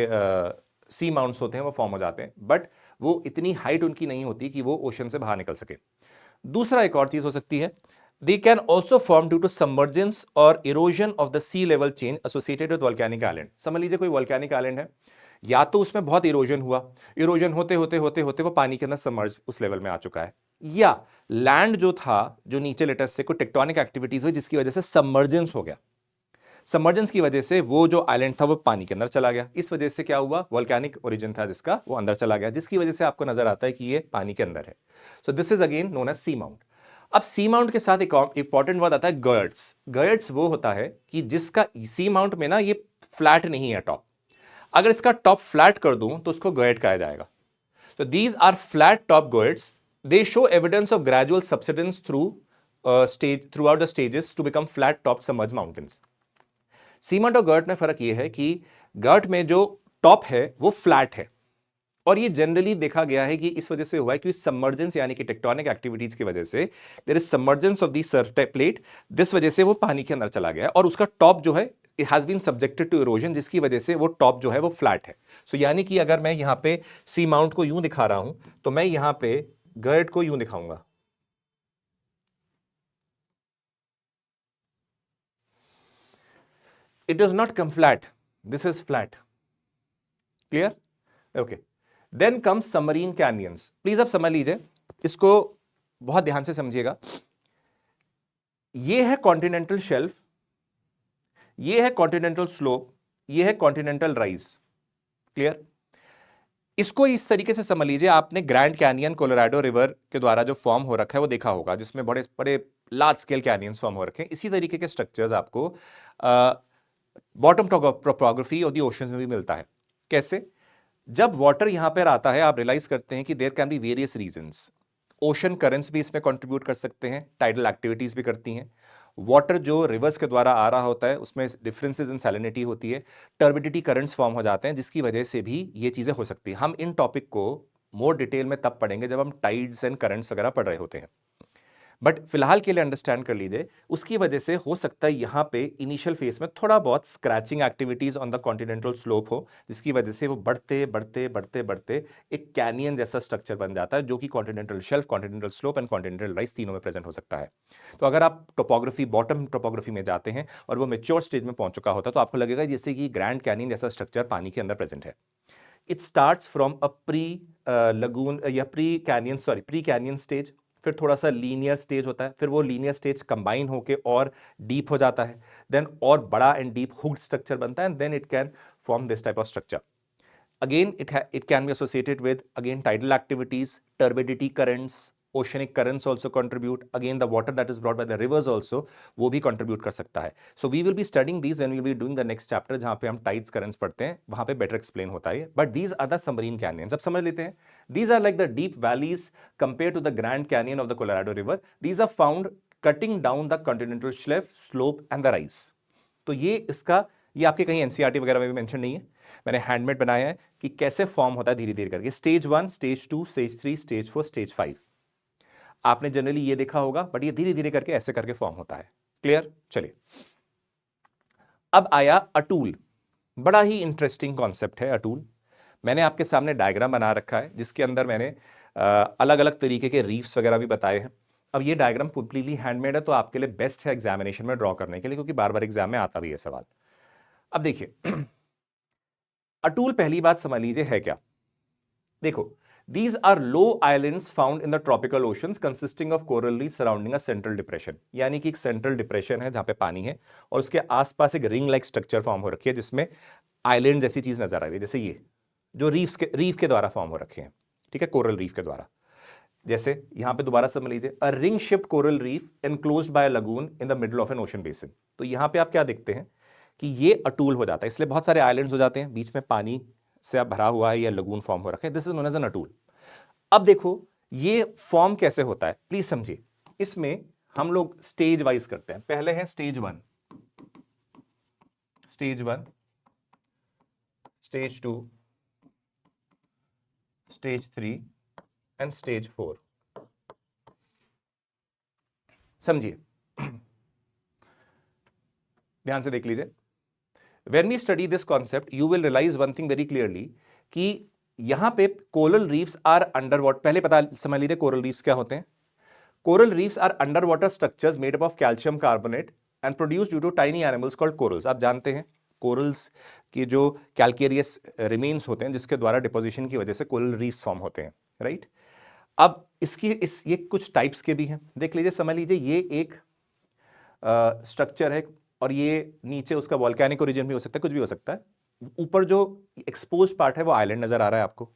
सी माउंट्स होते हैं वो फॉर्म हो जाते हैं, बट वो इतनी हाइट उनकी नहीं होती कि वो ओशन से बाहर निकल सके। दूसरा एक और चीज हो सकती है, they can also form due to submergence or erosion of the sea level change associated with volcanic island. समझ लीजिए कोई volcanic island है, या तो उसमें बहुत इरोजन हुआ, इरोजन होते होते होते होते वो पानी के अंदर सबमर्ज उस लेवल में आ चुका है, या लैंड जो था, जो नीचे लेटेस्ट से कोई टेक्टोनिक एक्टिविटीज हुई जिसकी वजह से सबमर्जेंस हो गया, सबमर्जेंस की वजह से वो जो आइलैंड था वो पानी के अंदर चला गया, इस वजह से क्या हुआ, वोल्केनिक ओरिजिन था जिसका, वो अंदर चला गया, जिसकी वजह से आपको नजर आता है कि ये पानी के अंदर है। So this is again known as seamount. अब सी माउंट के साथ एक इंपॉर्टेंट वर्ड आता है गर्ट्स। गर्ट्स वो होता है कि जिसका सी माउंट में ना ये फ्लैट नहीं है टॉप, अगर इसका टॉप फ्लैट कर दूं तो उसको गर्ट कहा जाएगा। तो these are flat top guyots, they show evidence of gradual subsidence throughout the stages to become flat top submerged mountains. Seamount और गर्ट में फर्क ये है कि गर्ट में जो टॉप है वो फ्लैट है, और ये जनरली देखा गया है कि इस वजह से हुआ है कि सबमर्जेंस यानी कि टेक्टोनिक एक्टिविटीज की वजह से there is submergence of the surf plate, जिस वजह से वो पानी के अंदर चला गया और उसका टॉप जो है it has been subjected to erosion, जिसकी वजह से वो टॉप जो है वो फ्लैट है। सो यानी कि अगर मैं यहां पे सी माउंट को यूं दिखा रहा हूं तो मैं यहां पे गर्ट को यूं दिखाऊंगा, it does not come flat, this is flat, clear, okay. Then comes submarine canyons. Please आप समझ लीजिए, इसको बहुत ध्यान से समझिएगा। ये है कॉन्टिनेंटल शेल्फ, ये है कॉन्टिनेंटल स्लोप, ये है कॉन्टिनेंटल राइज, क्लियर। इसको इस तरीके से समझ लीजिए, आपने ग्रैंड कैनियन कोलोराडो रिवर के द्वारा जो फॉर्म हो रखा है वो देखा होगा, जिसमें बड़े बड़े लार्ज स्केल कैनियंस फॉर्म हो रखे हैं। इसी तरीके के स्ट्रक्चर्स आपको bottom topography of the oceans में भी मिलता है। कैसे? जब वाटर यहां पर आता है आप रियलाइज करते हैं कि there can be various reasons. Ocean currents भी इसमें कंट्रीब्यूट कर सकते हैं, टाइडल एक्टिविटीज भी करती हैं, वाटर जो रिवर्स के द्वारा आ रहा होता है उसमें डिफरेंसेस इन सैलिनिटी होती है, टर्बिडिटी करंट्स फॉर्म हो जाते हैं, जिसकी वजह से भी ये चीजें हो सकती हैं। हम इन टॉपिक को मोर डिटेल में तब पढ़ेंगे जब हम टाइड्स एंड करंट्स वगैरह पढ़ रहे होते हैं। बट फिलहाल के लिए अंडरस्टैंड कर लीजिए, उसकी वजह से हो सकता है यहां पे इनिशियल फेज में थोड़ा बहुत scratching activities on the continental slope हो, जिसकी वजह से वो बढ़ते बढ़ते बढ़ते बढ़ते एक कैनियन जैसा स्ट्रक्चर बन जाता है, जो कि continental shelf, continental slope and continental rise तीनों में प्रेजेंट हो सकता है। तो अगर आप टोपोग्राफी, बॉटम टोपोग्राफी में जाते हैं और वो मेच्योर स्टेज में पहुंच चुका होता है, तो आपको लगेगा जैसे कि ग्रैंड कैनियन जैसा स्ट्रक्चर पानी के अंदर प्रेजेंट है। It starts from a pre lagoon या प्री कैनियन स्टेज, फिर थोड़ा सा लीनियर स्टेज होता है, फिर वो लीनियर स्टेज कंबाइन होके और डीप हो जाता है, देन और बड़ा एंड डीप हुक्ड स्ट्रक्चर बनता है, and then it can form this type of structure. Again, it can be associated with, again, tidal activities, turbidity currents, oceanic currents also contribute. Again, the water that is brought by the rivers also, वो भी contribute कर सकता है. So we will be studying these and we will be doing the next chapter जहाँ पे हम tides currents पढ़ते हैं, वहाँ पे better explain होता है. But these are the submarine canyons. अब समझ लेते हैं. These are like the deep valleys compared to the Grand Canyon of the Colorado River. These are found cutting down the continental shelf, slope and the rise. तो ये आपके कहीं NCERT वगैरह में भी मेंशन नहीं है, मैंने हैंडमेड बनाया है कि कैसे फॉर्म होता है धीरे धीरे करके, stage 1, stage 2, stage 3, stage 4, stage 5। आपने जनरली ये देखा होगा, बट ये धीरे धीरे करके ऐसे करके फॉर्म होता है। क्लियर? चलिए, अब आया अटूल। बड़ा ही इंटरेस्टिंग कॉन्सेप्ट है अटूल। मैंने आपके सामने डायग्राम बना रखा है जिसके अंदर मैंने अलग अलग तरीके के रीफ्स वगैरह भी बताए हैं। अब ये डायग्राम कंप्लीटली हैंडमेड है, तो आपके लिए बेस्ट है एग्जामिनेशन में ड्रॉ करने के लिए, क्योंकि बार बार एग्जाम में आता भी है सवाल। अब देखिए, अटूल पहली बात समझ लीजिए है क्या। देखो, these are low islands found in the tropical oceans consisting of coral reefs surrounding a central depression। यानी कि एक सेंट्रल डिप्रेशन है जहां पे पानी है और उसके आसपास एक रिंग लाइक स्ट्रक्चर फॉर्म हो रखी है, जिसमें आइलैंड जैसी चीज नजर आ रही है, जैसे ये जो रीफ के द्वारा फॉर्म हो रखे हैं, ठीक है, कोरल रीफ के द्वारा। जैसे यहां पे दोबारा समझ लीजिए, a ring shaped coral reef enclosed bye a lagoon in the middle of N ocean basin. तो यहां पे आप क्या देखते हैं कि ये अटूल हो जाता है, इसलिए बहुत सारे आइलैंड्स हो जाते हैं, बीच में पानी से अब भरा हुआ है या लगून फॉर्म हो रखा है, this is known as an atoll. अब देखो ये फॉर्म कैसे होता है, प्लीज समझिए। इसमें हम लोग स्टेज वाइज करते हैं। पहले है stage 1, stage 1, stage 2, stage 3 and stage 4। समझिए, ध्यान से देख लीजिए। When we study this concept, you will realize one thing very clearly कि यहां पे coral reefs are underwater. पहले पता समझ लीजिए कोरल रीफ्स क्या होते हैं। Coral reefs are underwater structures made up of calcium carbonate and produce due to tiny animals called corals. आप जानते हैं कोरल्स की जो कैल्केरियस रिमेन्स होते हैं, जिसके द्वारा डिपोजिशन की वजह से कोरल रीफ्स फॉर्म होते हैं, राइट। अब ये कुछ टाइप्स के भी हैं, देख लीजिए, समझ लीजिए। ये एक स्ट्रक्चर है और ये नीचे उसका वॉल्केनिक ओरिजिन भी हो सकता है, कुछ भी हो सकता है। ऊपर जो एक्सपोज्ड पार्ट है वो आइलैंड नजर आ रहा है आपको।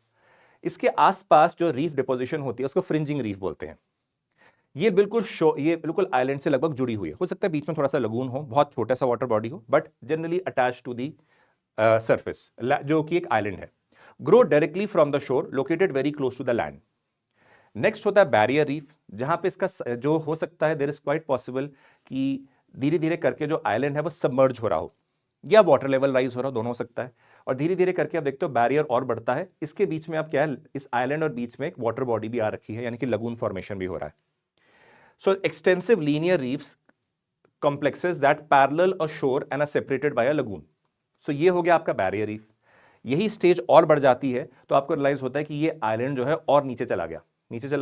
इसके आसपास जो रीफ डिपोजिशन होती है उसको फ्रिंजिंग रीफ बोलते हैं। ये बिल्कुल आइलैंड से लगभग जुड़ी हुई है। हो सकता है बीच में थोड़ा सा लगून हो, बहुत छोटा सा वाटर बॉडी हो, but generally attach to the surface, जो कि एक आइलैंड है। Grow directly from the shore, located very close to the land. Next होता है बैरियर रीफ, जहां पे इसका जो हो सकता है, देयर इज क्वाइट पॉसिबल कि धीरे धीरे करके जो आइलैंड है वो सबमर्ज हो रहा हो या वाटर लेवल राइज हो रहा हो, दोनों हो सकता है। और धीरे धीरे करके आप देखते हो बैरियर और बढ़ता है, इसके बीच में आप क्या है, इस आइलैंड और बीच में एक वाटर बॉडी भी आ रखी है, यानी कि लगून फॉर्मेशन भी हो रहा है। So extensive linear reefs complexes that parallel a shore and are separated by a lagoon. So ये हो गया आपका बैरियर रीफ। यही स्टेज और बढ़ जाती है तो आपको रियलाइज होता है कि ये आइलैंड जो है और नीचे चला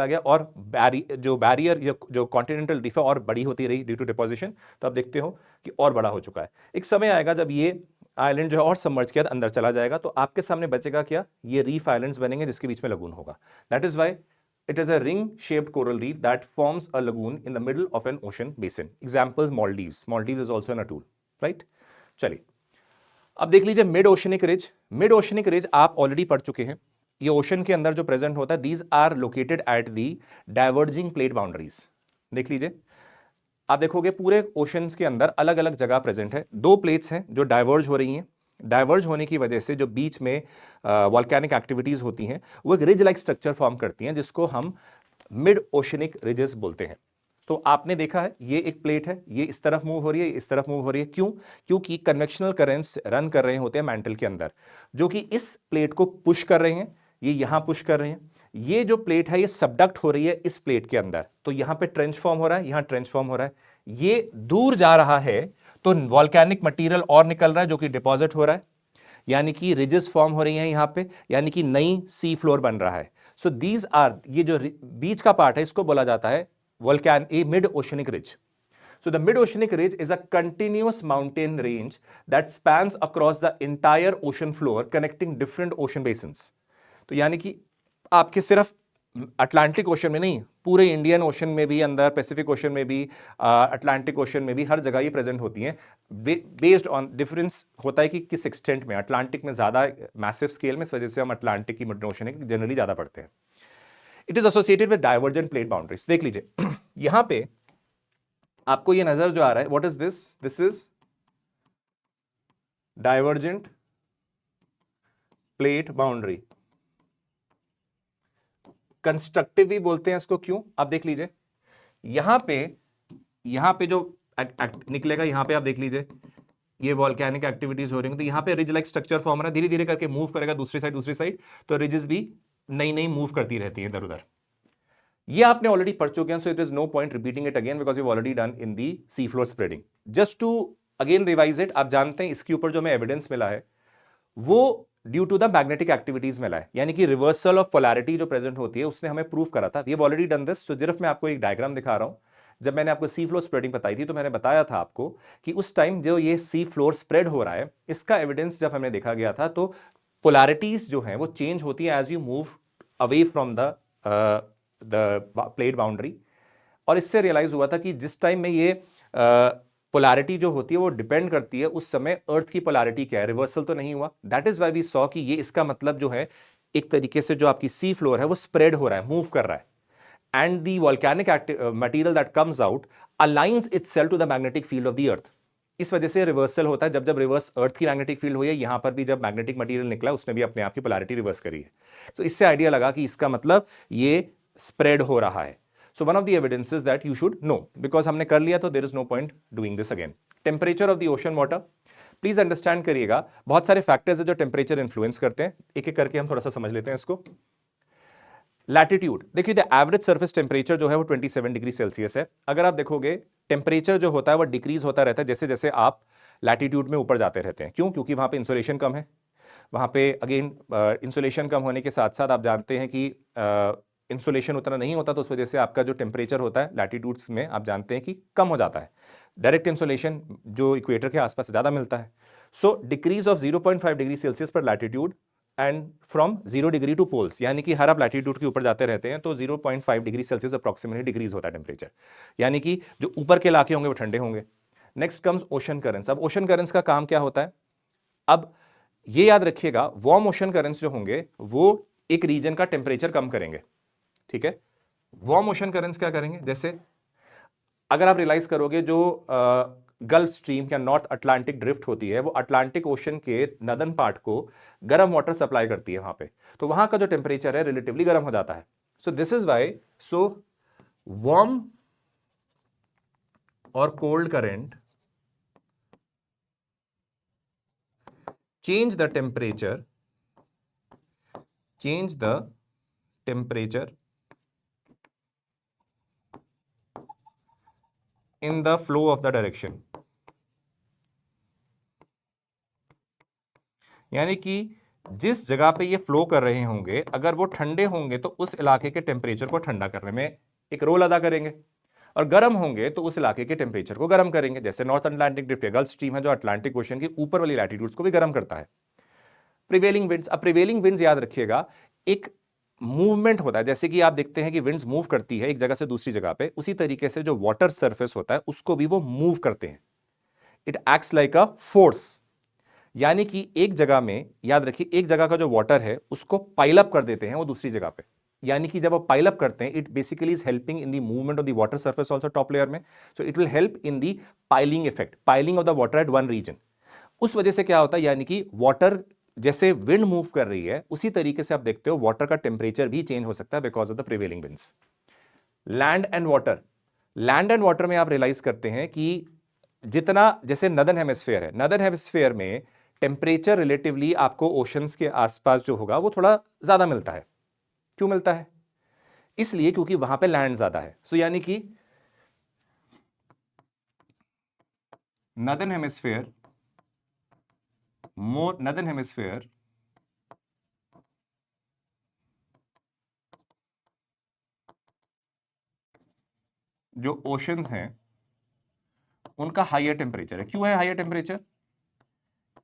गया और जो बैरियर जो कॉन्टिनेंटल रीफ है और बड़ी होती रही ड्यू टू डिपोजिशन। तो आप देखते हो कि और बड़ा हो चुका है। एक समय आएगा जब ये आइलैंड जो है और सबमर्ज किया अंदर चला जाएगा, तो आपके सामने बचेगा क्या, ये रीफ आइलैंड्स बनेंगे जिसके बीच में लगून होगा। That is why it is a ring shaped coral reef that forms a lagoon in the middle of an ocean basin. Example, Maldives is also an atoll, right? चलिए, अब देख लीजिए mid oceanic ridge आप already पढ़ चुके हैं। ये ocean के अंदर जो प्रेजेंट होता है, these are located at the diverging plate boundaries. देख लीजिए, आप देखोगे पूरे ओशंस के अंदर अलग अलग जगह प्रेजेंट है। दो प्लेट्स हैं जो डाइवर्ज हो रही हैं। डाइवर्ज होने की वजह से जो बीच में वॉल्केनिक एक्टिविटीज होती हैं, वो एक रिज लाइक स्ट्रक्चर फॉर्म करती हैं, जिसको हम मिड ओशनिक रिजेस बोलते हैं। तो आपने देखा है ये एक प्लेट है, ये इस तरफ मूव हो रही है, इस तरफ मूव हो रही है। क्यों? क्योंकि कन्वेक्शनल करंट्स रन कर रहे होते हैं मैंटल के अंदर, जो कि इस प्लेट को पुश कर रहे हैं, ये यहां पुश कर रहे हैं, ये जो प्लेट है ये सबडक्ट हो रही है इस प्लेट के अंदर, तो यहां पे ट्रेंच फॉर्म हो रहा है, यहां ट्रेंच फॉर्म हो रहा है, ये दूर जा रहा है तो वॉल्केनिक मटेरियल और निकल रहा है जो कि डिपॉजिट हो रहा है, यानी कि रिजेस फॉर्म हो रही हैं यहां पे, यानी कि नई सी फ्लोर बन रहा है। सो दीज आर, ये जो बीच का पार्ट है इसको बोला जाता है mid oceanic ridge. So the mid-oceanic ridge is a continuous mountain range that spans across the entire ocean floor, connecting different ocean basins. तो यानी कि आपके सिर्फ अटलांटिक ओशन में नहीं, पूरे इंडियन ओशन में भी, अंदर पैसिफिक ओशन में भी, अटलांटिक ओशन में भी, हर जगह ये प्रेजेंट होती हैं। बेस्ड ऑन डिफरेंस होता है कि किस एक्सटेंट में, अटलांटिक में ज्यादा मैसिव स्केल में, इस वजह से हम अटलांटिक की मिड ओशनिक जनरली ज्यादा पढ़ते हैं। It is associated with divergent plate boundaries. देख लीजिए यहां पे आपको ये नजर जो आ रहा है, what is this, this is divergent plate boundary. Constructive भी बोलते हैं इसको, क्यों, आप देख लीजिए यहां पे जो निकलेगा, यहां पे आप देख लीजिए ये वॉल्केनिक एक्टिविटीज हो रही हैं, तो यहां पे रिज लाइक स्ट्रक्चर फॉर्म है, धीरे धीरे करके मूव करेगा दूसरी साइड, तो रिजेस भी नई नई मूव करती रहती है इधर उधर। ये आपने ऑलरेडी पढ़ चुके हैं, so it is no point repeating it again because you already done in the sea floor spreading. Just to again revise it, आप जानते हैं इसके ऊपर जो हमें एविडेंस मिला है वो due to the magnetic activities मिला है, यानी कि रिवर्सल ऑफ पोलैरिटी जो प्रेजेंट होती है उसने हमें प्रूव करा था। We have already done this. तो सिर्फ मैं आपको एक डायग्राम दिखा रहा हूं। जब मैंने आपको सी फ्लोर स्प्रेडिंग बताई थी तो मैंने बताया था आपको कि उस टाइम जो ये सी फ्लोर स्प्रेड हो रहा है, इसका एविडेंस जब हमें देखा गया था तो पोलैरिटीज जो है वो चेंज होती है as you move away from the plate boundary. और इससे रियलाइज हुआ था कि जिस टाइम में ये पोलैरिटी जो होती है वो डिपेंड करती है उस समय अर्थ की पोलैरिटी क्या है, रिवर्सल तो नहीं हुआ। That is why we saw कि ये इसका मतलब जो है एक तरीके से जो आपकी सी फ्लोर है वो स्प्रेड हो रहा है, मूव कर रहा है, and the volcanic material that comes out aligns itself to the magnetic field of the earth. इस वजह से रिवर्सल होता है। जब जब रिवर्स अर्थ की मैग्नेटिक फील्ड हुई है, यहां पर भी जब मैग्नेटिक मटेरियल निकला उसने भी अपने आप की पोलैरिटी रिवर्स करी है। तो इससे आइडिया लगा कि इसका मतलब ये स्प्रेड हो रहा है। So one of the evidences that you should know, because हमने कर लिया तो there is no point doing this again. Temperature of the ocean water, please understand करिएगा, बहुत सारे फैक्टर्स है जो टेम्परेचर इंफ्लुएंस करते हैं, एक एक करके हम थोड़ा सा समझ लेते हैं इसको। लैटिट्यूड, देखिए द एवरेज सरफेस टेम्परेचर जो है वो 27 डिग्री सेल्सियस है। अगर आप देखोगे टेम्परेचर जो होता है वो डिक्रीज होता रहता है जैसे जैसे आप लैटिट्यूड में ऊपर जाते रहते हैं। क्यों? क्योंकि वहां पे इंसुलेशन कम है। वहां पे अगेन इंसुलेशन कम होने के साथ साथ आप जानते हैं कि इंसुलेशन उतना नहीं होता, तो उस वजह से आपका जो टेम्परेचर होता है लैटिट्यूड्स में आप जानते हैं कि कम हो जाता है। डायरेक्ट इंसुलेशन जो इक्वेटर के आसपास ज्यादा मिलता है। So decrease of 0.5 degree celsius पर latitude and from 0 degree to poles, यानी कि हर आप लैटिट्यूड के ऊपर जाते रहते हैं तो 0.5 डिग्री सेल्सियस अप्रॉक्सिमेटली डिक्रीज होता है टेम्परेचर, यानी कि जो ऊपर के इलाके होंगे वो ठंडे होंगे। Next comes ocean currents. अब ओशन करंट्स का काम क्या होता है? अब ये याद रखिएगा, वार्म ओशन करंट्स जो होंगे वो एक रीजन का टेम्परेचर कम करेंगे, ठीक है। वार्म ओशन करंट्स क्या करेंगे? जैसे अगर आप रियलाइज करोगे जो गल्फ स्ट्रीम या नॉर्थ अटलांटिक ड्रिफ्ट होती है वो अटलांटिक ओशन के नदन पार्ट को गर्म वाटर सप्लाई करती है वहां पे, तो वहां का जो टेम्परेचर है रिलेटिवली गर्म हो जाता है। So this is why, so warm और cold current change the temperature in the flow of the direction, यानी कि जिस जगह पे ये फ्लो कर रहे होंगे अगर वो ठंडे होंगे तो उस इलाके के टेम्परेचर को ठंडा करने में एक रोल अदा करेंगे, और गर्म होंगे तो उस इलाके के टेम्परेचर को गर्म करेंगे। जैसे नॉर्थ अटलांटिक ड्रिफ्ट या गल्फ स्ट्रीम है जो अटलांटिक ओशन की ऊपर वाली लैटिट्यूड्स को भी गर्म करता है। प्रिवेलिंग विंड्स, अब प्रिवेलिंग विंड्स याद रखिएगा एक मूवमेंट होता है, जैसे कि आप देखते हैं कि विंड्स मूव करती है एक जगह से दूसरी जगह पे, उसी तरीके से जो वाटर सरफेस होता है उसको भी वो मूव करते हैं। It acts like a force, यानी कि एक जगह में याद रखिए एक जगह का जो वाटर है उसको पाइल अप कर देते हैं वो दूसरी जगह पे, यानी कि जब वो पाइल अप करते हैं it basically is helping in the movement of the water surface also top layer में। So it will help in the piling effect, piling of the water at one region. उस वजह से क्या होता है, यानी कि वाटर जैसे विंड मूव कर रही है उसी तरीके से आप देखते हो वाटर का टेम्परेचर भी चेंज हो सकता है because of the prevailing winds. Land and water, land and water में आप रियलाइज करते हैं कि जितना जैसे नदर्न हेमिस्फीयर है, नदर्न हेमिस्फीयर में टेम्परेचर रिलेटिवली आपको ओशंस के आसपास जो होगा वो थोड़ा ज्यादा मिलता है, क्यों मिलता है? इसलिए क्योंकि वहां पे लैंड ज्यादा है। सो यानी कि नॉर्दर्न हेमिस्फीयर जो ओशंस हैं उनका हायर टेम्परेचर है। क्यों है हायर टेम्परेचर?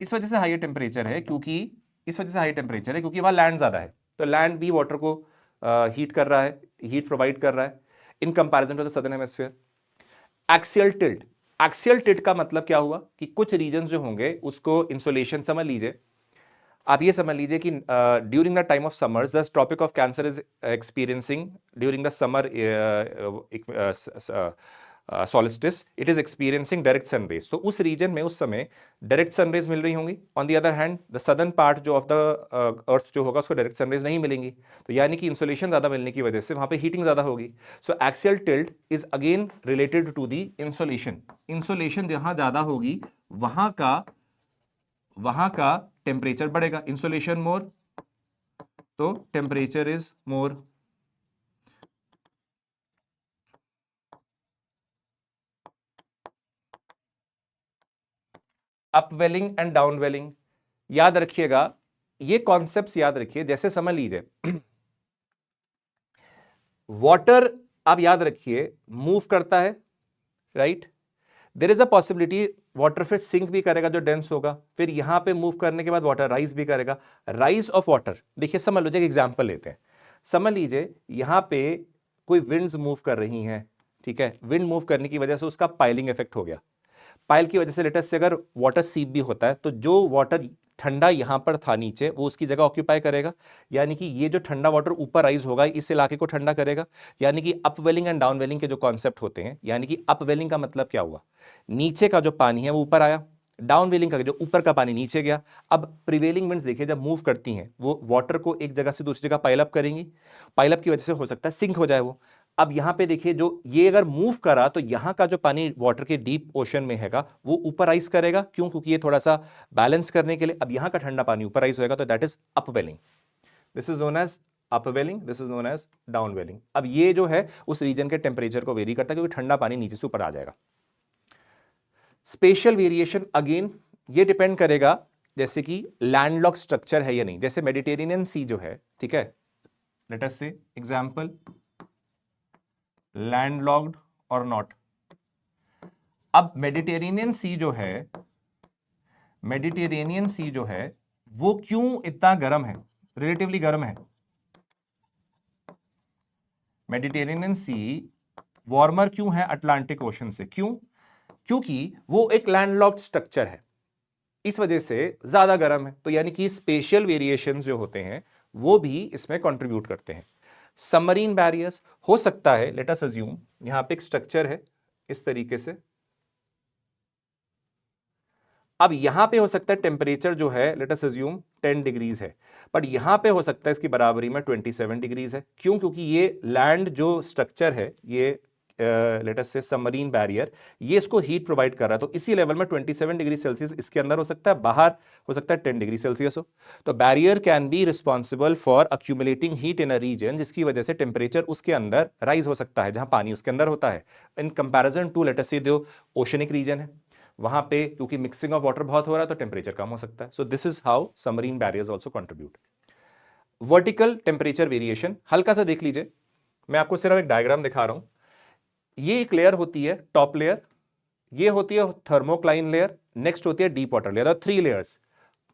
इस वजह से हायर टेम्परेचर है क्योंकि वहां लैंड ज्यादा है, तो लैंड भी वाटर को हीट कर रहा है, हीट प्रोवाइड कर रहा है in comparison to the southern hemisphere. Axial tilt का मतलब क्या हुआ कि कुछ रीजन जो होंगे उसको इंसुलेशन, समझ लीजिए, आप ये समझ लीजिए कि during the time of summers the tropic of cancer is experiencing during the summer solstice, it is experiencing direct sunrays. तो उस रीजन में उस समय डायरेक्ट सनरेज मिल रही होंगी। On the other hand the southern part जो ऑफ द अर्थ जो होगा उसको डायरेक्ट सनरेज नहीं मिलेंगी, तो यानी कि इंसुलेशन ज्यादा मिलने की वजह से वहां पे हीटिंग ज्यादा होगी। So axial tilt is again related to the insulation. Insulation जहां ज्यादा होगी वहां का टेम्परेचर बढ़ेगा। इंसुलेशन मोर तो temperature is more. Upwelling and downwelling याद रखिएगा, ये कॉन्सेप्ट्स याद रखिए। जैसे समझ लीजिए वाटर, आप याद रखिए, मूव करता है, right? There is a possibility water फिर सिंक भी करेगा जो डेंस होगा, फिर यहां पे मूव करने के बाद वाटर राइज भी करेगा। राइज ऑफ वाटर, देखिए समझ लीजिए, एग्जांपल लेते हैं। समझ लीजिए यहां पे कोई विंड्स मूव कर रही हैं, ठीक है? विंड मूव करने की वजह से उसका पाइलिंग इफेक्ट हो गया। पाइल की वजह से लेटेस्ट से अगर वाटर सीप भी होता है तो जो वाटर ठंडा यहां पर था नीचे वो उसकी जगह ऑक्यूपाई करेगा, यानी कि ये जो ठंडा वाटर ऊपर राइज होगा इस इलाके को ठंडा करेगा। यानी कि अपवेलिंग एंड डाउनवेलिंग के जो कॉन्सेप्ट होते हैं, यानी कि अपवेलिंग का मतलब क्या हुआ, नीचे का जो पानी है वो ऊपर आया, डाउनवेलिंग का जो ऊपर का पानी नीचे गया। अब प्रिवेलिंग विंड्स देखिए जब मूव करती हैं वो वाटर को एक जगह से दूसरी जगह पाइलअप करेंगी, पाइलअप की वजह से हो सकता है सिंक हो जाए वो। अब यहां पे देखिए जो ये अगर मूव करा तो यहां का जो पानी वाटर के डीप ओशन में हैगा वो ऊपर राइज करेगा। क्यों? क्योंकि ये थोड़ा सा बैलेंस करने के लिए। अब यहां का ठंडा पानी ऊपर राइज होएगा, तो that is upwelling. This is known as upwelling, this is known as downwelling. अब ये जो है उस रीजन के टेम्परेचर को वेरी करता है क्योंकि ठंडा पानी नीचे से ऊपर आ जाएगा। स्पेशल वेरिएशन अगेन ये डिपेंड करेगा जैसे कि लैंडलॉक स्ट्रक्चर है या नहीं। जैसे मेडिटेरेनियन सी जो है, ठीक है, लेट अस से एग्जांपल लैंडलॉक्ड और नॉट। अब मेडिटेरेनियन सी जो है वो क्यों इतना गर्म है, रिलेटिवली गर्म है? मेडिटेरेनियन सी वार्मर क्यों है अटलांटिक ओशन से? क्यों? क्योंकि वो एक लैंडलॉक्ड स्ट्रक्चर है, इस वजह से ज्यादा गर्म है। तो यानी कि स्पेशल वेरिएशंस जो होते हैं वो भी इसमें कंट्रीब्यूट करते हैं। सबमरीन बैरियर्स हो सकता है, लेट अस अज्यूम यहां पे एक स्ट्रक्चर है इस तरीके से। अब यहां पे हो सकता है टेम्परेचर जो है लेट अस अज्यूम 10 डिग्रीज है, बट यहां पे हो सकता है इसकी बराबरी में 27 डिग्रीज है। क्यों? क्योंकि ये लैंड जो स्ट्रक्चर है, ये लेट अस से सबमरीन बैरियर, ये इसको हीट प्रोवाइड कर रहा है। तो इसी लेवल में 27 डिग्री सेल्सियस इसके अंदर हो सकता है, बाहर हो सकता है 10 डिग्री सेल्सियस हो। तो barrier can be responsible for accumulating heat in a region, जिसकी वजह से टेम्परेचर उसके अंदर राइज हो सकता है जहां पानी उसके अंदर होता है, in comparison to let us से जो ओशनिक रीजन है वहां पे, क्योंकि मिक्सिंग ऑफ वाटर बहुत हो रहा है तो टेम्परेचर कम हो सकता है। So this is how submarine barriers also contribute. Vertical temperature variation हल्का सा देख लीजिए, मैं आपको सिर्फ एक डायग्राम दिखा रहा हूं। ये एक लेयर होती है टॉप लेयर, ये होती है थर्मोक्लाइन लेयर, नेक्स्ट होती है deep water layer. 3 layers,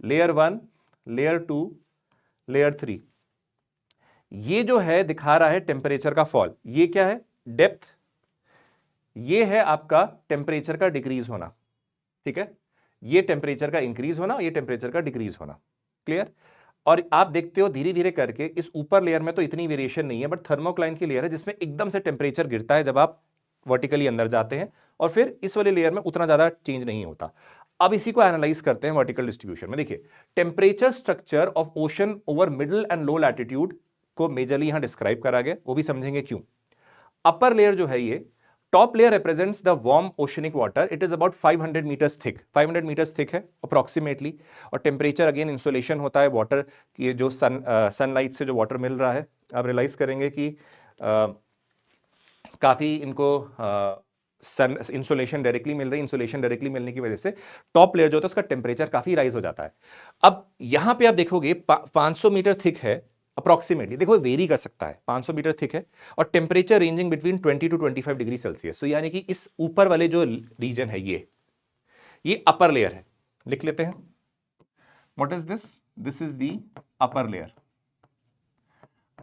layer 1, layer 2, layer 3। ये जो है दिखा रहा है टेम्परेचर का फॉल, ये क्या है? डेप्थ। ये है आपका टेम्परेचर का डिक्रीज होना, ठीक है? ये टेम्परेचर का इंक्रीज होना, ये टेम्परेचर का डिक्रीज होना। क्लियर? और आप देखते हो धीरे धीरे करके इस ऊपर लेयर में तो इतनी वेरिएशन नहीं है, बट थर्मोक्लाइन की लेयर है जिसमें एकदम से टेम्परेचर गिरता है जब आप वर्टिकली अंदर जाते हैं, और फिर इस वाले लेयर में उतना ज्यादा चेंज नहीं होता। अब इसी को एनालाइज करते हैं वर्टिकल डिस्ट्रीब्यूशन में। देखिए temperature structure of ocean over middle and low latitude को मेजरली यहां डिस्क्राइब करा गया, वो भी समझेंगे क्यों। अपर लेयर जो है ये top layer represents the warm oceanic water, it is about 500 meters thick, 500 meters thick है अप्रोक्सीमेटली। और टेम्परेचर अगेन इंसुलेशन होता है वाटर की, जो सनलाइट से जो वाटर मिल रहा है आप रियलाइज करेंगे कि काफ़ी इनको सन इंसोलेशन डायरेक्टली मिल रही है। इंसोलेशन डायरेक्टली मिलने की वजह से टॉप लेयर जो होता है उसका टेम्परेचर काफ़ी राइज हो जाता है। अब यहां पे आप देखोगे 500 मीटर थिक है अप्रोक्सीमेटली, देखो वेरी कर सकता है, 500 मीटर थिक है और temperature ranging between 20 to 25 degree celsius. तो यानी कि इस ऊपर वाले जो रीजन है ये अपर लेयर है। लिख लेते हैं, what is this, this is the upper layer.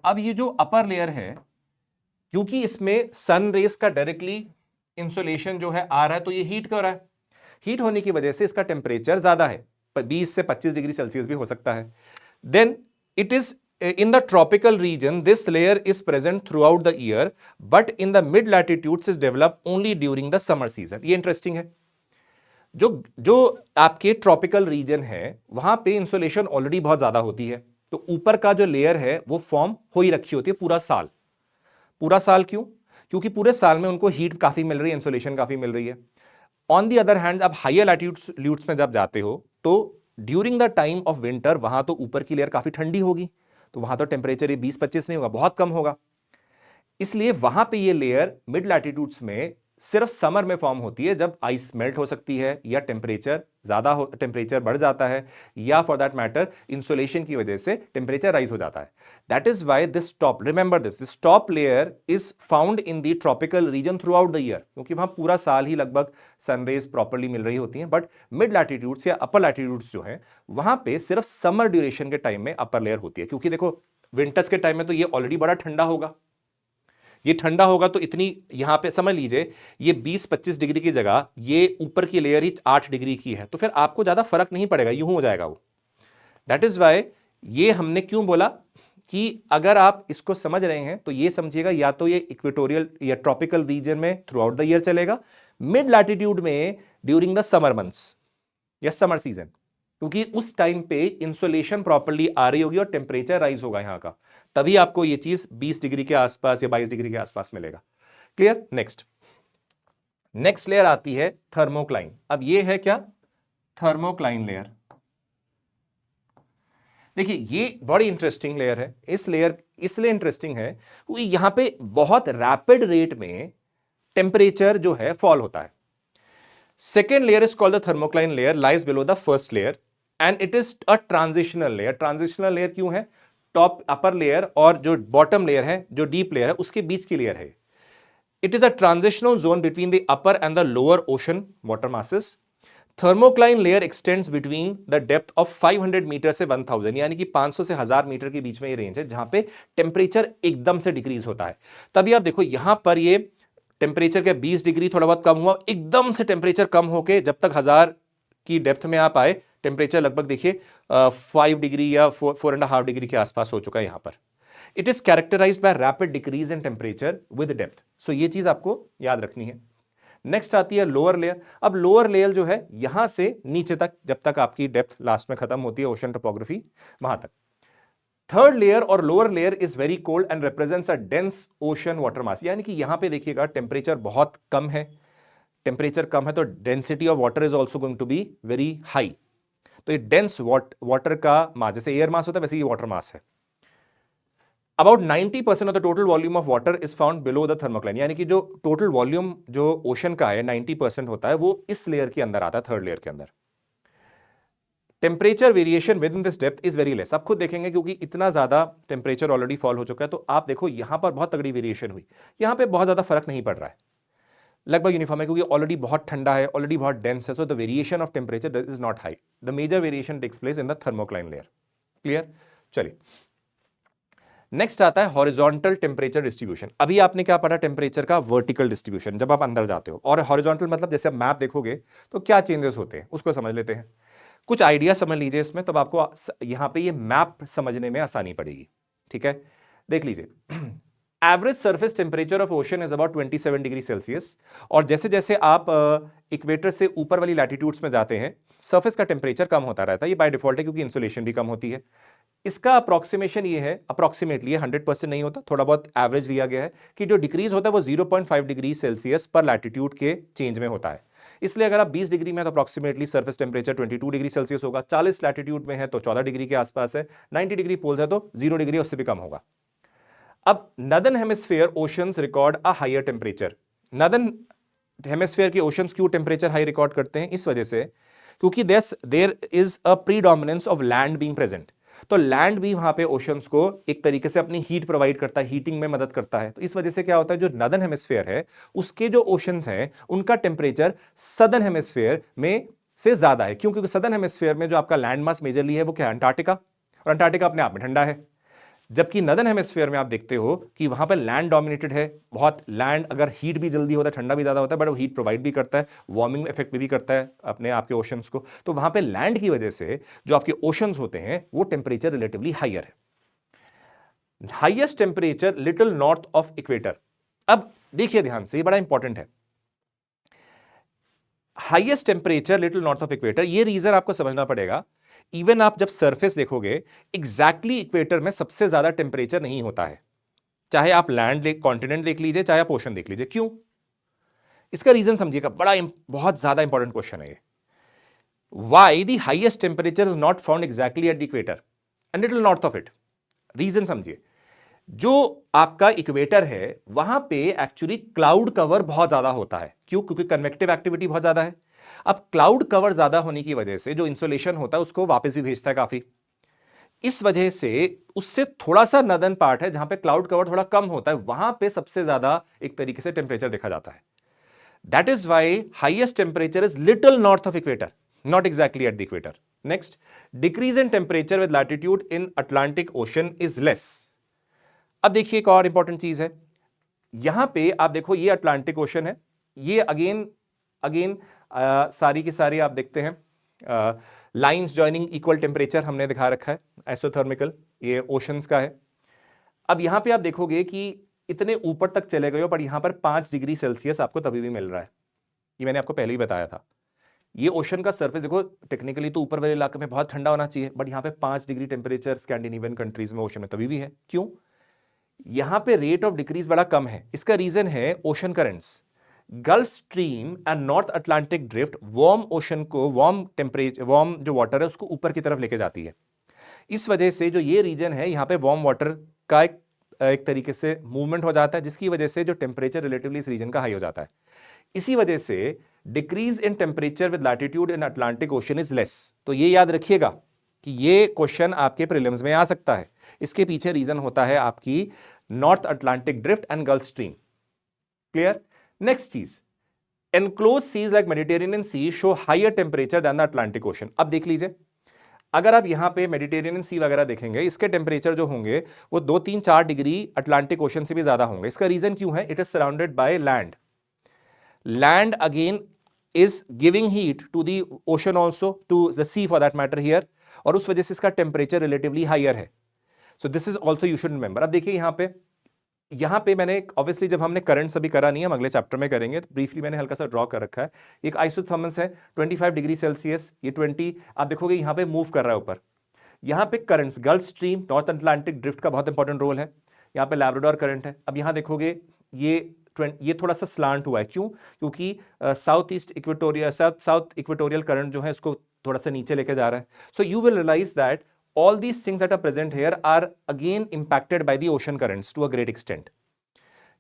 अब ये जो अपर लेयर है, क्योंकि इसमें सन रेस का डायरेक्टली इंसोलेशन जो है आ रहा है, तो ये हीट कर रहा है। हीट होने की वजह से इसका टेम्परेचर ज्यादा है, 20 से 25 डिग्री सेल्सियस भी हो सकता है। Then it is in the tropical region this layer is present throughout the year but in the mid latitudes is developed only during the summer season। ये इंटरेस्टिंग है। जो जो आपके ट्रॉपिकल रीजन है वहां पे इंसोलेशन ऑलरेडी बहुत ज्यादा होती है, तो ऊपर का जो लेयर है वो फॉर्म हो ही रखी होती है पूरा साल। पूरा साल क्यों? क्योंकि पूरे साल में उनको हीट काफी मिल रही है, इंसोलेशन काफी मिल रही है। ऑन दी अदर हैंड, आप हायर लैटिट्यूड्स में जब जाते हो तो during the time of winter वहां तो ऊपर की लेयर काफी ठंडी होगी, तो वहां तो टेम्परेचर ये 20-25 नहीं होगा, बहुत कम होगा। इसलिए वहां पे ये लेयर मिड लैटिट्यूड्स में सिर्फ समर में फॉर्म होती है, जब आइस मेल्ट हो सकती है या टेम्परेचर बढ़ जाता है, या फॉर दैट मैटर इंसोलेशन की वजह से टेम्परेचर राइज हो जाता है। That is why this top, remember this top layer is found in the tropical region through out the year, क्योंकि वहां पूरा साल ही लगभग सनरेज प्रॉपरली मिल रही होती हैं। बट मिड लैटिट्यूड्स या अपर लैटिट्यूड्स जो है वहां पे सिर्फ समर ड्यूरेशन के टाइम में अपर लेयर होती है, क्योंकि देखो विंटर्स के टाइम में तो ये ऑलरेडी बड़ा ठंडा होगा, ये ठंडा होगा तो इतनी यहां पे समझ लीजिए ये 20-25 डिग्री की जगह ये ऊपर की लेयर ही 8 डिग्री की है, तो फिर आपको ज्यादा फर्क नहीं पड़ेगा, यूं हो जाएगा वो। दैट इज वाई ये हमने क्यों बोला कि अगर आप इसको समझ रहे हैं तो ये समझिएगा, या तो ये इक्वेटोरियल या ट्रॉपिकल रीजन में थ्रू आउट द ईयर चलेगा, मिड लैटिट्यूड में ड्यूरिंग द समर मंथ्स या समर सीजन, क्योंकि उस टाइम पे इंसोलेशन प्रॉपर्ली आ रही होगी और टेम्परेचर राइज होगा यहां का, तभी आपको ये चीज 20 डिग्री के आसपास या 22 डिग्री के आसपास मिलेगा। क्लियर? नेक्स्ट लेयर आती है थर्मोक्लाइन। अब ये है क्या? Thermocline layer. देखिए ये बड़ी इंटरेस्टिंग लेयर है। इस लेयर इसलिए इंटरेस्टिंग है क्योंकि यहां पे बहुत रैपिड रेट में टेम्परेचर जो है फॉल होता है। Second layer is called the thermocline layer, lies below the first layer and it is a transitional layer. Transitional layer क्यों है? टॉप अपर लेयर और जो बॉटम लेयर है, जो डीप लेयर है, उसके बीच की लेयर है। It is a transitional zone between the upper and the lower ocean water masses. Thermocline layer extends between the depth of 500 meter से 1000, यानी कि 500 से 1000 मीटर के बीच में ये रेंज है जहां पे टेम्परेचर एकदम से डिक्रीज होता है। तभी आप देखो यहां पर ये टेम्परेचर के 20 डिग्री थोड़ा बहुत कम हुआ, एकदम से टेम्परेचर कम होके जब तक 1000 की डेप्थ में आप आए टेम्परेचर लगभग देखिए 5 डिग्री या 4.5 डिग्री के आसपास हो चुका है यहां पर। It is characterized by rapid decrease in temperature with depth. So ये चीज आपको याद रखनी है। नेक्स्ट आती है लोअर लेयर। अब लोअर लेयर जो है यहां से नीचे तक, जब तक आपकी डेप्थ लास्ट में खत्म होती है ओशन टोपोग्राफी, वहां तक। थर्ड लेयर और lower layer is very cold and represents a dense ocean water mass, यानी कि यहां पे देखिएगा टेम्परेचर बहुत कम है, टेम्परेचर कम है तो density of water is also going to be very high. तो ये डेंस वाटर का मास, जैसे एयर मास होता है वैसे ये वाटर मास है। About 90% of the total volume of water is found below the thermocline, यानी कि जो टोटल वॉल्यूम जो ओशन का है 90% होता है वो इस लेयर के अंदर आता है, थर्ड लेयर के अंदर। Temperature variation with in this depth is very less. आप खुद देखेंगे क्योंकि इतना ज्यादा टेम्परेचर ऑलरेडी फॉल हो चुका है, तो आप देखो यहां पर बहुत तगड़ी वेरिएशन हुई, यहां पे बहुत ज्यादा फर्क नहीं पड़ रहा है, लगभग यूनिफॉर्म है, क्योंकि ऑलरेडी बहुत ठंडा है, ऑलरेडी बहुत डेंस है, so the variation of temperature is not high. The major variation takes place in the thermocline layer. Clear? चलिए नेक्स्ट आता है हॉरिजॉन्टल टेम्परेचर डिस्ट्रीब्यूशन। अभी आपने क्या पढ़ा? टेम्परेचर का वर्टिकल डिस्ट्रीब्यूशन, जब आप अंदर जाते हो। और हॉरिजॉन्टल मतलब जैसे आप मैप देखोगे तो क्या चेंजेस होते हैं उसको समझ लेते हैं। कुछ आइडिया समझ लीजिए इसमें, तब आपको यहां पे ये मैप समझने में आसानी पड़ेगी। ठीक है, देख लीजिए। Average surface temperature of ocean is about 27 degree Celsius, और जैसे जैसे आप इक्वेटर से ऊपर वाली लैटिट्यूड्स में जाते हैं सरफेस का टेम्परेचर कम होता रहता है। ये बाय डिफॉल्ट है क्योंकि इंसुलेशन भी कम होती है। इसका अप्रोक्सीमेशन ये है, अप्रोक्सीमेटली 100% नहीं होता, थोड़ा बहुत एवरेज लिया गया है कि जो डिक्रीज होता है वो 0.5 डिग्री सेल्सियस पर लैटिट्यूड के चेंज में होता है। इसलिए अगर आप 20 डिग्री में तो approximately surface temperature 22 degree Celsius होगा, 40 लैटिट्यूड में है तो 14 डिग्री के आसपास है, 90 डिग्री पोल्स है तो 0 डिग्री उससे भी कम होगा। अब northern hemisphere oceans record a higher temperature. Northern hemisphere के ओशंस क्यों टेम्परेचर हाई रिकॉर्ड करते हैं? इस वजह से क्योंकि there is a predominance of land being present. तो लैंड भी वहां पे ओशंस को एक तरीके से अपनी हीट प्रोवाइड करता है, हीटिंग में मदद करता है। तो इस वजह से क्या होता है, जो नदर्न हेमिस्फीयर है उसके जो ओशंस हैं उनका टेम्परेचर सदर्न हेमिस्फीयर में से ज्यादा है। क्यों? क्योंकि सदर्न हेमिस्फीयर में जो आपका लैंड मास मेजरली है वो क्या है? अंटार्कटिका। और अंटार्कटिका अपने आप में ठंडा है। जबकि नदर्न हेमिस्फीयर में आप देखते हो कि वहां पर लैंड डोमिनेटेड है, बहुत लैंड, अगर हीट भी जल्दी होता है, ठंडा भी ज्यादा होता है, बट वो हीट प्रोवाइड भी करता है, वार्मिंग इफेक्ट भी करता है अपने आपके ओशंस को। तो वहां पे लैंड की वजह से जो आपके ओशंस होते हैं वो टेम्परेचर रिलेटिवली हायर है। Highest temperature little north of equator. अब देखिए ध्यान से, ये बड़ा इंपॉर्टेंट है। Highest temperature little north of equator, ये रीजन आपको समझना पड़ेगा। इवन आप जब सरफेस देखोगे, एग्जैक्टली इक्वेटर में सबसे ज्यादा टेम्परेचर नहीं होता है। चाहे आप लैंड कॉन्टिनेंट देख लीजिए, चाहे आप ओशन देख लीजिए। क्यों? इसका रीजन समझिएगा, बहुत ज्यादा इंपॉर्टेंट क्वेश्चन है ये। Why the highest temperature is not found exactly at the equator and little north of it? Reason समझिए। जो आपका इक्वेटर है वहां पे एक्चुअली क्लाउड कवर बहुत ज्यादा होता है। क्यों? क्योंकि कन्वेक्टिव एक्टिविटी बहुत ज्यादा है। अब क्लाउड कवर ज्यादा होने की वजह से जो इंसुलेशन होता है उसको वापस भी भेजता है काफी। इस वजह से उससे थोड़ा सा नदर्न पार्ट है जहां पे क्लाउड कवर थोड़ा कम होता है, वहां पे सबसे ज्यादा एक तरीके से टेम्परेचर देखा जाता है। That is why highest temperature is little north of equator, not exactly at the equator. Next, decrease in temperature with latitude in Atlantic ocean is less. अब देखिए एक और इंपॉर्टेंट चीज है। यहां पे आप देखो, ये अटलांटिक ओशन है, ये अगेन अगेन सारी की सारी आप देखते हैं लाइंस जॉइनिंग इक्वल टेम्परेचर हमने दिखा रखा है, आइसोथर्मिकल, ये ओशंस का है। अब यहां पे आप देखोगे कि इतने ऊपर तक चले गए हो, पर यहां पर 5 डिग्री सेल्सियस आपको तभी भी मिल रहा है। ये मैंने आपको पहले ही बताया था। ये ओशन का सरफेस देखो, टेक्निकली तो ऊपर वाले इलाके में बहुत ठंडा होना चाहिए, बट यहां पे 5 डिग्री टेम्परेचर स्कैंडिनेवियन कंट्रीज में ओशन में तभी भी है। क्यों? यहां पे रेट ऑफ डिक्रीज बड़ा कम है। इसका रीजन है ocean currents. Gulf stream and north Atlantic drift warm ocean को, वार्म जो वाटर है उसको ऊपर की तरफ लेके जाती है। इस वजह से जो ये रीजन है यहां पे वार्म वाटर का एक तरीके से मूवमेंट हो जाता है, जिसकी वजह से जो टेम्परेचर रिलेटिवली इस रीजन का हाई हो जाता है। इसी वजह से decrease in temperature with latitude in Atlantic ocean is less. तो ये याद रखिएगा कि ये क्वेश्चन आपके प्रीलिम्स में आ सकता है। इसके पीछे रीजन होता है आपकी North Atlantic Drift and Gulf Stream. Clear? Next चीज, enclosed seas like Mediterranean Sea show higher temperature than the Atlantic Ocean. अब देख लीजिए, अगर आप यहां पे मेडिटेरेनियन सी वगैरह देखेंगे, इसके टेम्परेचर जो होंगे वो 2-3-4 डिग्री अटलांटिक ओशन से भी ज्यादा होंगे। इसका रीजन क्यों है? It is surrounded by land. Land again is giving heat to the ocean also, to the sea for that matter here, और उस वजह से इसका टेम्परेचर रिलेटिवली हायर है। So this is also you should remember. अब देखिए यहां पे मैंने ऑब्वियसली जब हमने करंट्स अभी करा नहीं है, हम अगले चैप्टर में करेंगे, तो ब्रीफली मैंने हल्का सा ड्रॉ कर रखा है। एक आइसोथर्मस है 25 डिग्री सेल्सियस, ये 20 आप देखोगे यहां पे मूव कर रहा है ऊपर। यहां पे currents, gulf stream, north Atlantic drift का बहुत इंपॉर्टेंट रोल है। यहां पे लैब्राडोर करंट है। अब यहां देखोगे ये थोड़ा सा स्लांट हुआ है। क्यों? क्योंकि साउथ इक्वेटोरियल करंट जो है इसको थोड़ा सा नीचे लेके जा रहा है। So you will realize that all these things that are present here are again impacted by the ocean currents to a great extent.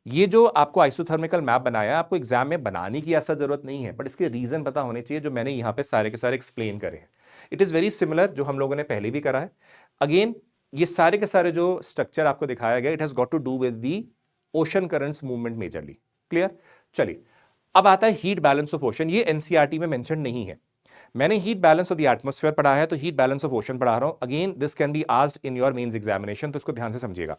ये जो आपको आइसोथर्मिकल मैप बनाया, आपको एग्जाम में बनाने की ऐसा जरूरत नहीं है, बट इसके रीजन पता होने चाहिए जो मैंने यहां पे सारे के सारे एक्सप्लेन करे हैं। इट इज वेरी सिमिलर जो हम लोगों ने पहले भी करा है। अगेन ये सारे के सारे जो स्ट्रक्चर आपको दिखाया गया, it has got to do with the ocean currents movement majorly. Clear? चलिए, अब आता है हीट बैलेंस ऑफ ओशन। ये एनसीईआरटी में मेंशन नहीं है। मैंने heat balance of the atmosphere पढ़ा है, तो हीट बैलेंस ऑफ ओशन पढ़ा रहा हूं। Again this can be asked in your mains examination, तो इसको ध्यान से समझिएगा।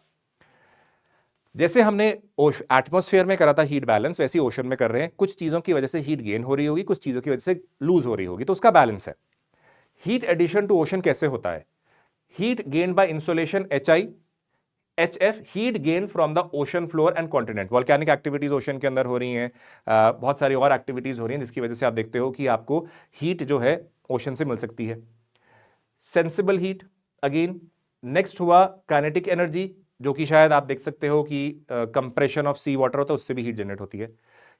जैसे हमने एटमॉस्फेयर में करा था हीट बैलेंस, वैसे ओशन में कर रहे हैं। कुछ चीजों की वजह से हीट गेन हो रही होगी, कुछ चीजों की वजह से लूज हो रही होगी, तो उसका बैलेंस है। हीट एडिशन टू ओशन कैसे होता है? Heat gain by insolation HI, HF heat gain from the ocean floor and continent. Volcanic activities ocean के अंदर हो रही हैं, बहुत सारी और एक्टिविटीज हो रही हैं, जिसकी वजह से आप देखते हो कि आपको हीट जो है ओशन से मिल सकती है। Sensible heat again. नेक्स्ट हुआ काइनेटिक एनर्जी, जो कि शायद आप देख सकते हो कि कंप्रेशन ऑफ सी वाटर होता है, उससे भी हीट जनरेट होती है।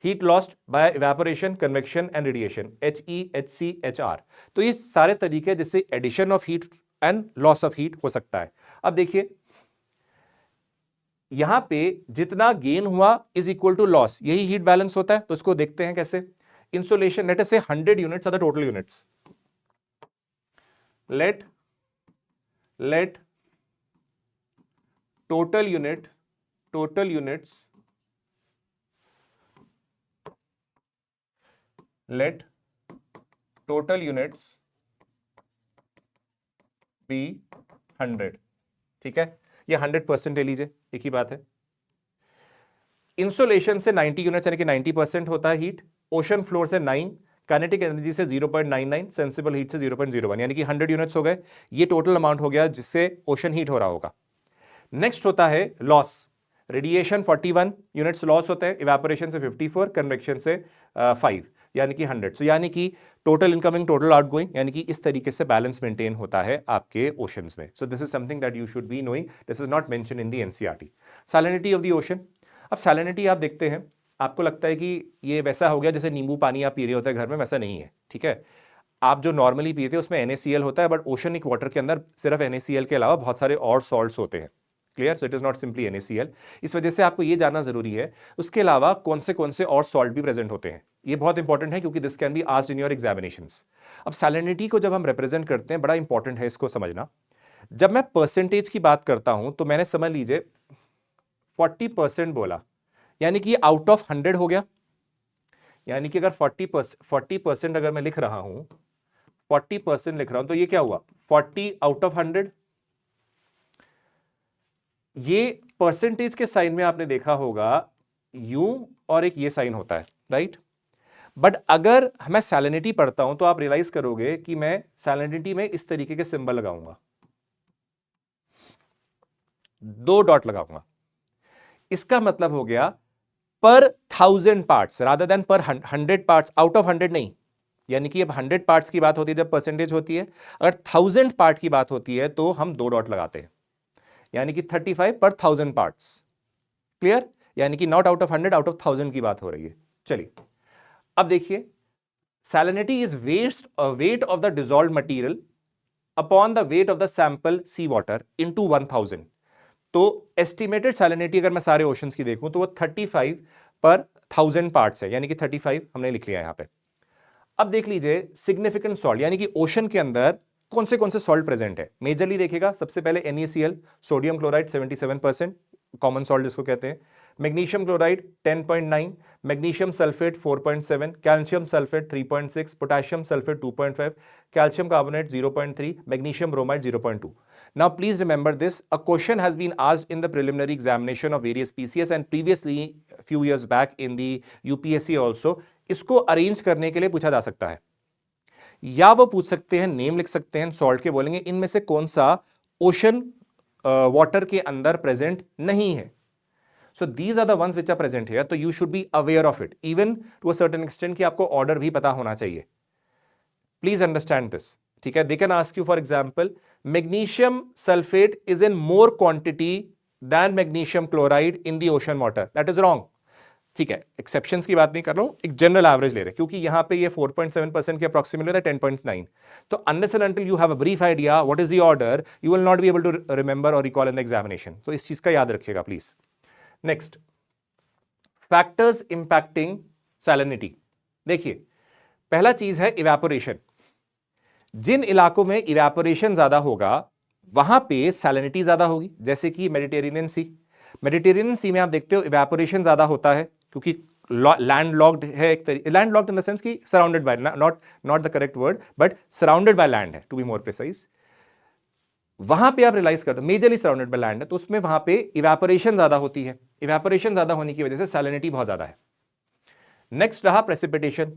Heat lost by evaporation, convection and radiation, HE, HC, HR। तो ये सारे तरीके जिससे addition of heat and loss of heat हो सकता है। अब देखिए, यहां पे जितना गेन हुआ इज इक्वल टू लॉस, यही हीट बैलेंस होता है। तो इसको देखते हैं कैसे। इंसुलेशन, लेट अस से 100 units are the total units, let total units let total units be 100। ठीक है, ये 100% ले लीजिए, एक ही बात है। इंसुलेशन से 90 यूनिट्स यानी कि 90% होता है हीट, ओशन फ्लोर से 9, काइनेटिक एनर्जी से 0.99, सेंसिबल हीट से 0.01, यानी कि 100 यूनिट्स हो गए। ये टोटल अमाउंट हो गया जिससे ओशन हीट हो रहा होगा। नेक्स्ट होता है लॉस। रेडिएशन 41 यूनिट्स लॉस होते हैं, इवेपोरेशन से 54, कन्वेक्शन से 5 यानी कि 100। सो यानी कि टोटल इनकमिंग टोटल आउटगोइंग, यानी कि इस तरीके से बैलेंस मेंटेन होता है आपके ओशंस में। सो this is something that you should be knowing, this is not mention in the NCERT. Salinity of the ocean. अब सैलिनिटी आप देखते हैं, आपको लगता है कि ये वैसा हो गया जैसे नींबू पानी आप पी रहे होते हैं घर में, वैसा नहीं है। ठीक है, आप जो नॉर्मली पीते हैं उसमें NaCl होता है, बट ओशनिक वाटर के अंदर सिर्फ NaCl के अलावा बहुत सारे और सॉल्ट्स होते हैं। Clear? So it is not simply NaCl। इस वजह से आपको ये जानना जरूरी है उसके अलावा कौन से और सॉल्ट भी प्रेजेंट होते हैं। ये बहुत इंपॉर्टेंट है क्योंकि this can be asked in your examinations. अब सैलिनिटी को जब हम रिप्रेजेंट करते हैं, बड़ा इंपॉर्टेंट है इसको समझना। जब मैं परसेंटेज की बात करता हूं तो मैंने समझ लीजिए 40% बोला, यानी कि आउट ऑफ 100 हो गया। यानी कि अगर 40% अगर मैं लिख रहा हूं, 40% लिख रहा हूं, तो ये क्या हुआ 40 आउट ऑफ 100। ये परसेंटेज के साइन में आपने देखा होगा यू और एक ये साइन होता है, राइट। बट अगर मैं सैलिनिटी पढ़ता हूं तो आप रियलाइज करोगे कि मैं सैलिनिटी में इस तरीके के सिंबल लगाऊंगा, 2 डॉट लगाऊंगा। इसका मतलब हो गया पर 1000 पार्ट्स रादर देन पर 100 पार्ट्स, आउट ऑफ 100 नहीं। यानी कि अब 100 पार्ट्स की बात होती है जब परसेंटेज होती है, अगर 1000 पार्ट की बात होती है तो हम 2 डॉट लगाते हैं, यानी कि 35 पर 1000 पार्ट्स। क्लियर? यानी कि not out of 100, out of 1000 की बात हो रही है। चलिए अब देखिए, salinity is weight of the dissolved material upon the weight of the sample sea water into 1000। तो एस्टिमेटेड सैलिनिटी अगर मैं सारे ओशंस की देखूं तो वो 35 पर 1000 पार्ट्स है, यानी कि 35 हमने लिख लिया यहां पे। अब देख लीजिए सिग्निफिकेंट सॉल्ट, यानी कि ओशन के अंदर कौन से सॉल्ट प्रेजेंट है। मेजरली देखिएगा, सबसे पहले NaCl, sodium chloride 77%, common salt जिसको कहते हैं। Magnesium chloride 10.9, magnesium sulphate 4.7, calcium sulphate 3.6, potassium sulphate 2.5, calcium carbonate 0.3, magnesium bromide 0.2। Now please remember this, a question has been asked in the preliminary examination of various PCS and previously few years back in the UPSC also। इसको arrange करने के लिए पूछा जा सकता है, या वो पूछ सकते हैं, नेम लिख सकते हैं सॉल्ट के, बोलेंगे इनमें से कौन सा ओशन वाटर के अंदर प्रेजेंट नहीं है। So these are the ones which are present here, तो you should be aware of it even to a certain extent कि आपको ऑर्डर भी पता होना चाहिए। Please understand this. ठीक है, they can ask you for example magnesium sulphate is in more quantity than magnesium chloride in the ocean water, that is wrong. ठीक है, एक्सेप्शंस की बात नहीं कर रहा हूं, एक जनरल एवरेज ले रहे हैं, क्योंकि यहां पे ये 4.7% के अप्रॉक्सिमेटली है 10.9। तो unless and until you have a brief idea what is the order, you will not be able to remember और रिकॉल इन द एग्जामिनेशन। तो इस चीज का याद रखिएगा please. Next, factors impacting salinity. देखिए पहला चीज है इवेपोरेशन। जिन इलाकों में इवेपोरेशन ज्यादा होगा वहां पे सैलिनिटी ज्यादा होगी, जैसे कि मेडिटेरेनियन सी। मेडिटेरेनियन सी में आप देखते हो इवेपोरेशन ज्यादा होता है क्योंकि लैंड लॉक्ड है, एक तरीके land locked in the sense कि surrounded by, not the correct word, but surrounded by land है टू बी मोर प्रिसाइज। वहां पे आप रियलाइज करते हो मेजरली सराउंडेड बाय लैंड है, तो उसमें वहां पे इवेपोरेशन ज्यादा होती है। इवेपोरेशन ज्यादा होने की वजह से सैलिनिटी बहुत ज्यादा है। नेक्स्ट रहा प्रेसिपिटेशन।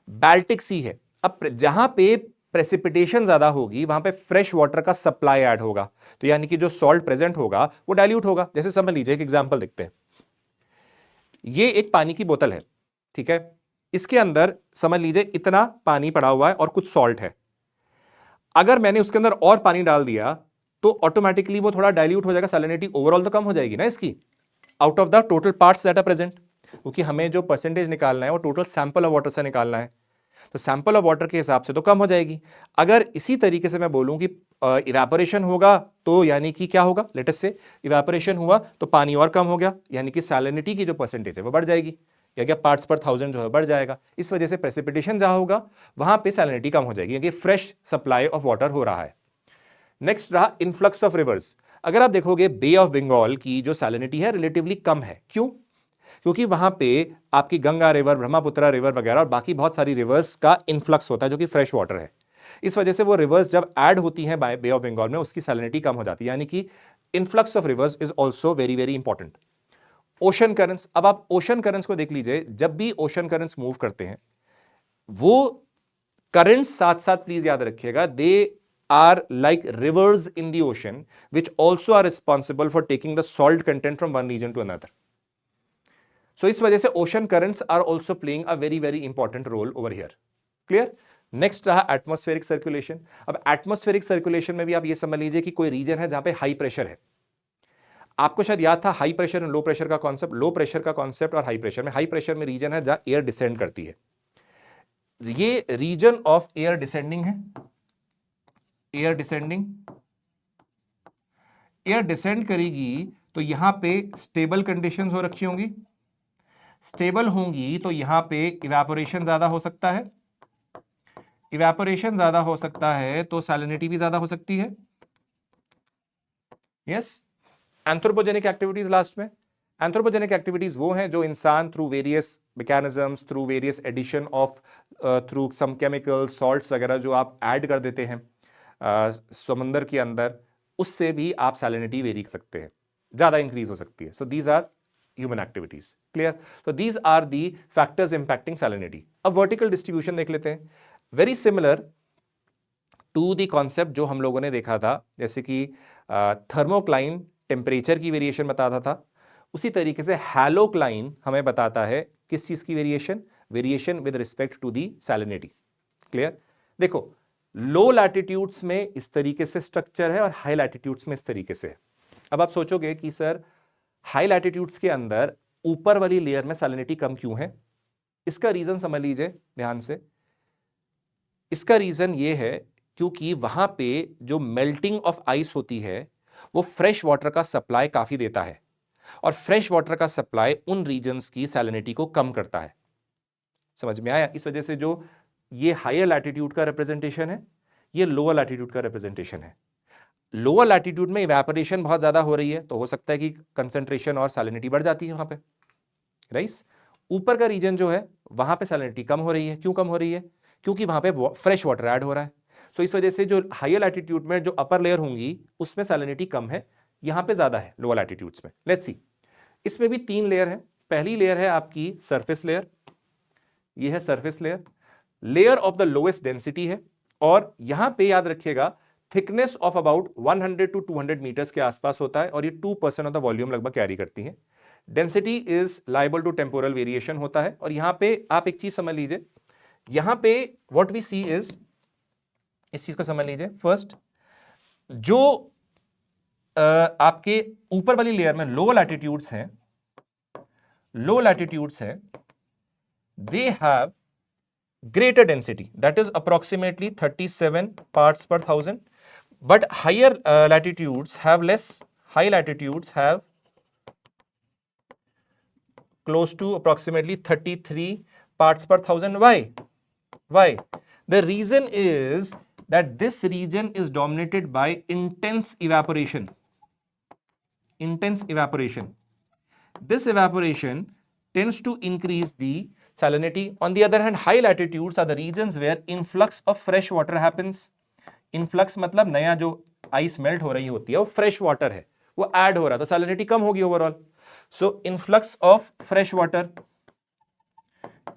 बाल्टिक सी है, अब जहां पे प्रेसिपिटेशन ज्यादा होगी वहां पे फ्रेश वाटर का सप्लाई ऐड होगा, तो यानी कि जो सॉल्ट प्रेजेंट होगा वो डाइल्यूट होगा। जैसे समझ लीजिए एक एग्जांपल देखते हैं, ये एक पानी की बोतल है, ठीक है, इसके अंदर समझ लीजिए इतना पानी पड़ा हुआ है और कुछ सॉल्ट है। अगर मैंने उसके अंदर और पानी डाल दिया तो ऑटोमेटिकली वो थोड़ा डाइल्यूट हो जाएगा, सैलिनिटी ओवरऑल तो कम हो जाएगी ना इसकी, out of the total parts that are present, क्योंकि हमें जो परसेंटेज निकालना है वो टोटल सैंपल ऑफ वाटर से निकालना है। तो सैंपल ऑफ वाटर के हिसाब से तो कम हो जाएगी। अगर इसी तरीके से मैं बोलूं कि इवेपोरेशन होगा तो यानी कि क्या होगा, लेट अस से इवेपोरेशन हुआ तो पानी और कम हो गया, यानी कि सैलिनिटी की जो परसेंटेज है वो बढ़ जाएगी, या क्या पार्ट्स पर थाउजेंड जो है बढ़ जाएगा। इस वजह से प्रेसिपिटेशन जहां होगा वहां पे सैलिनिटी कम हो जाएगी, क्योंकि फ्रेश सप्लाई ऑफ वाटर हो रहा है। नेक्स्ट रहा इनफ्लक्स ऑफ रिवर्स। अगर आप देखोगे बे ऑफ बंगाल की जो सैलिनिटी है रिलेटिवली कम है। क्यों? क्योंकि वहां पे आपकी गंगा रिवर, ब्रह्मपुत्र रिवर वगैरह और बाकी बहुत सारी रिवर्स का इन्फ्लक्स होता है जो कि फ्रेश वाटर है। इस वजह से वो रिवर्स जब ऐड होती हैं बाय बे ऑफ बंगाल में उसकी सैलिनिटी कम हो जाती है, यानी कि influx of reverse is also very very important. Ocean currents, अब आप ओशन करंट्स को देख लीजिए, जब भी ओशन करंट्स मूव करते हैं वो करंट्स साथ साथ प्लीज याद रखिएगा, they are like rivers in the ocean which also are responsible for taking the salt content from one region to another. So इस वजह से ocean currents are also playing a very very important role over here. Clear? Next रहा atmospheric circulation. अब atmospheric circulation में भी आप ये समझ लीजिए कि कोई रीजन है जहां पे हाई प्रेशर है। आपको शायद याद था high pressure and low pressure का कॉन्सेप्ट, लो प्रेशर का कॉन्सेप्ट और हाई प्रेशर में। हाई प्रेशर में रीजन है जहां एयर डिसेंड करती है, ये रीजन ऑफ एयर डिसेंडिंग है। एयर डिसेंडिंग, एयर डिसेंड करेगी तो यहां पे स्टेबल कंडीशंस हो रखी होंगी, स्टेबल होंगी तो यहां पे इवेपोरेशन ज्यादा हो सकता है, इवेपोरेशन ज्यादा हो सकता है तो सैलिनिटी भी ज्यादा हो सकती है। यस। एंथ्रोपोजेनिक एक्टिविटीज लास्ट में। एंथ्रोपोजेनिक एक्टिविटीज वो हैं जो इंसान through various mechanisms, through various addition of through some chemicals, salts वगैरह जो आप ऐड कर देते हैं समुंदर के अंदर, उससे भी आप सैलिनिटी वेरी कर सकते हैं, ज्यादा इंक्रीज हो सकती है। So these are human activities. Clear? तो these are the factors impacting salinity. अब वर्टिकल डिस्ट्रीब्यूशन देख लेते हैं, very similar to the concept जो हम लोगों ने देखा था, जैसे कि थर्मोक्लाइन टेम्परेचर की वेरिएशन बताता था, उसी तरीके से हैलोक्लाइन हमें बताता है किस चीज की variation, variation with respect to the salinity. Clear? देखो लो लैटिट्यूड्स में इस तरीके से स्ट्रक्चर है और हाई लैटिट्यूड्स में इस तरीके से है। अब आप सोचोगे कि सर हाई लैटिट्यूड्स के अंदर ऊपर वाली लेयर में सैलिनिटी कम क्यों है? इसका रीजन समझ लीजिए ध्यान से। इसका रीजन ये है क्योंकि वहां पे जो मेल्टिंग ऑफ आइस होती है वो फ्रेश वाटर का सप्लाई काफी देता है, और फ्रेश वाटर का सप्लाई उन रीजन्स की सैलिनिटी को कम करता है। समझ में आया? इस वजह से जो ये हायर लैटिट्यूड का रिप्रेजेंटेशन है, ये लोअर लैटिट्यूड का रिप्रेजेंटेशन है। लोअर लैटिट्यूड में इवेपोरेशन बहुत ज्यादा हो रही है तो हो सकता है कि कंसंट्रेशन और सैलिनिटी बढ़ जाती है वहां पे, राइट? ऊपर का रीजन जो है वहां पे सैलिनिटी कम हो रही है। क्यों कम हो रही है? क्योंकि वहां पे फ्रेश वाटर ऐड हो रहा है। सो इस वजह से जो हायर लैटिट्यूड में जो अपर लेयर होंगी उसमें सैलिनिटी कम है, यहां पे ज्यादा है लोअर लैटिट्यूड्स में। लेट्स सी, इसमें भी 3 लेयर है। पहली लेयर है आपकी सरफेस लेयर, ये है surface layer, layer of the lowest density है, और यहां पे याद रखिएगा thickness of about 100 to 200 meters के आसपास होता है, और ये 2% ऑफ द वॉल्यूम लगभग कैरी करती है। Density is liable to temporal variation होता है। और यहां पे आप एक चीज समझ लीजिए, यहां पे व्हाट वी सी इज, इस चीज को समझ लीजिए। फर्स्ट, जो आपके ऊपर वाली लेयर में लो लैटिट्यूड्स हैं, लो लैटिट्यूड्स है, they have greater density, that is approximately 37 parts per thousand, but higher latitudes have less. High latitudes have close to approximately 33 parts per thousand. Why? The reason is that this region is dominated by intense evaporation. Intense evaporation. This evaporation tends to increase the salinity. On the other hand, high latitudes are the regions where influx of fresh water happens. Influx मतलब नया जो ice melt हो रही होती है वो fresh water है, वो ऐड हो रहा है, तो सैलिनिटी कम होगी overall. So influx of fresh water,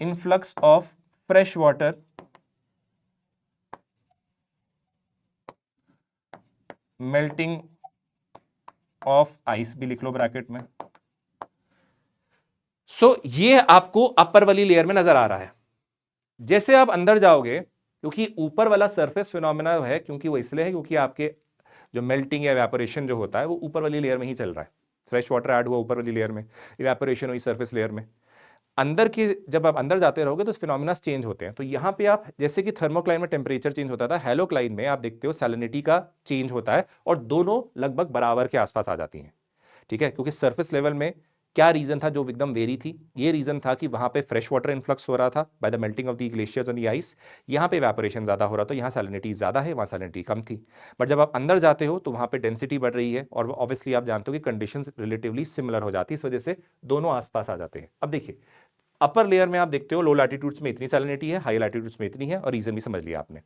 influx of fresh water melting of ice भी लिख लो ब्रैकेट में। सो ये आपको अपर वाली लेयर में नजर आ रहा है। जैसे आप अंदर जाओगे, क्योंकि ऊपर वाला सरफेस फिनोमेना है, क्योंकि वो इसलिए है क्योंकि आपके जो मेल्टिंग या इवेपोरेशन जो होता है वो ऊपर वाली लेयर में ही चल रहा है। फ्रेश वाटर ऐड हुआ ऊपर वाली लेयर में, इवेपोरेशन हुई सरफेस लेयर में। अंदर के जब आप अंदर जाते रहोगे तो फिनोमिना चेंज होते हैं। तो यहाँ पे आप जैसे कि थर्मोक्लाइन में टेम्परेचर चेंज होता था, हैलोक्लाइन में आप देखते हो सैलिनिटी का चेंज होता है और दोनों लगभग बराबर के आसपास आ जाती हैं। ठीक है, क्योंकि सरफेस लेवल में क्या रीजन था जो एकदम वेरी थी, ये रीजन था कि वहां पे फ्रेश वाटर इन्फ्लक्स हो रहा था by the melting of the glaciers on the ice, यहाँ पे इवेपोरेशन ज्यादा हो रहा था, यहाँ सैलिनिटी ज्यादा है, वहां सैलिनिटी कम थी। बट जब आप अंदर जाते हो तो वहां पे डेंसिटी बढ़ रही है और ऑब्वियसली आप जानते हो कि कंडीशंस रिलेटिवली सिमिलर हो जाती है, इस वजह से दोनों आसपास आ जाते हैं। अब देखिए अपर लेयर में आप देखते हो लो लैटिट्यूड्स में इतनी सैलिनिटी है, हाई लैटिट्यूड्स में इतनी है, और रीजन भी समझ लिया आपने।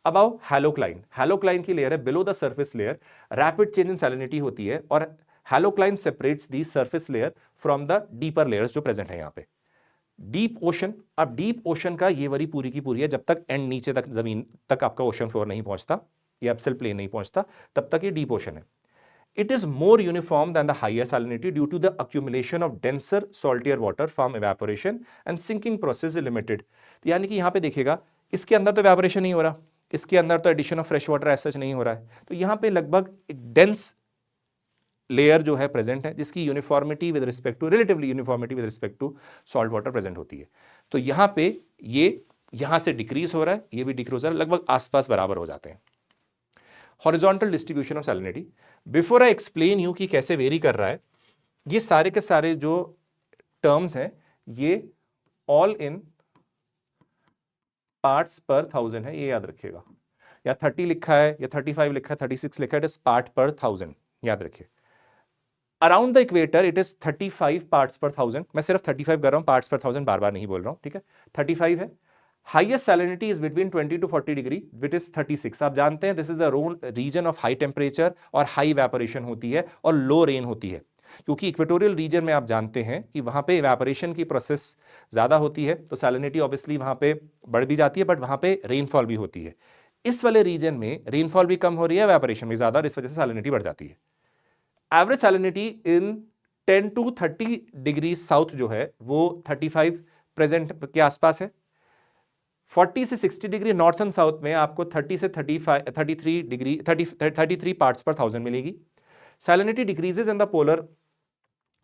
अब आओ हैलोक्लाइन। हैलोक्लाइन की लेयर है below the surface layer, rapid change in salinity होती है और halocline separates the surface layer from the deeper layers जो प्रेजेंट है यहां पे। डीप ओशन, अब डीप ओशन का ये वरी पूरी की पूरी है, जब तक एंड नीचे तक जमीन तक आपका ओशन फ्लोर नहीं पहुंचता, ये एब्सल प्लेन नहीं पहुंचता, तब तक ये डीप ओशन है। It is more uniform than the higher salinity due to the accumulation of denser saltier water from evaporation and sinking process is limited। यानी कि यहां पे देखिएगा इसके अंदर तो इवेपोरेशन नहीं हो रहा, इसके अंदर तो एडिशन ऑफ फ्रेश वाटर ऐसा नहीं हो रहा है, तो यहां पे लगभग एक डेंस लेयर जो है प्रेजेंट है जिसकी uniformity with respect to relatively uniformity with respect to salt water present होती है। तो यहां पे ये यहां से डिक्रीज हो रहा है, ये भी डिक्रीज हो रहा है, लगभग आसपास बराबर हो जाते हैं। Horizontal distribution of salinity, before I explain you कि कैसे वेरी कर रहा है, ये सारे के सारे जो टर्म्स हैं ये all in parts per thousand है, ये याद रखिएगा। या 30 लिखा है या 35 लिखा है, 36 लिखा है, इट इज पार्ट पर थाउजेंड, याद रखिए। Around the equator it is 35 parts per thousand, मैं सिर्फ 35 कर रहा हूं, पार्ट्स पर थाउजेंड बार बार नहीं बोल रहा हूं, ठीक है, 35 है। Highest salinity is between 20 to 40 degree which is 36। आप जानते हैं this is a region of high temperature और हाई इवेपोरेशन होती है और लो रेन होती है, क्योंकि इक्वेटोरियल रीजन में आप जानते हैं कि वहां पे इवेपोरेशन की प्रोसेस ज्यादा होती है, तो सैलिनिटी ऑब्वियसली वहां पे बढ़ भी जाती है, बट वहां पे रेनफॉल भी होती है। इस वाले रीजन में रेनफॉल भी कम हो रही है, इवेपोरेशन भी ज्यादा, और इस वजह से सैलिनिटी बढ़ जाती है। Average salinity in 10 to 30 degree south जो है वो 35 प्रेजेंट के आसपास है। 40 से 60 डिग्री नॉर्थ एंड साउथ में आपको 30 से 33 डिग्री 33 पार्ट्स पर थाउजेंड मिलेगी। Salinity decreases in the polar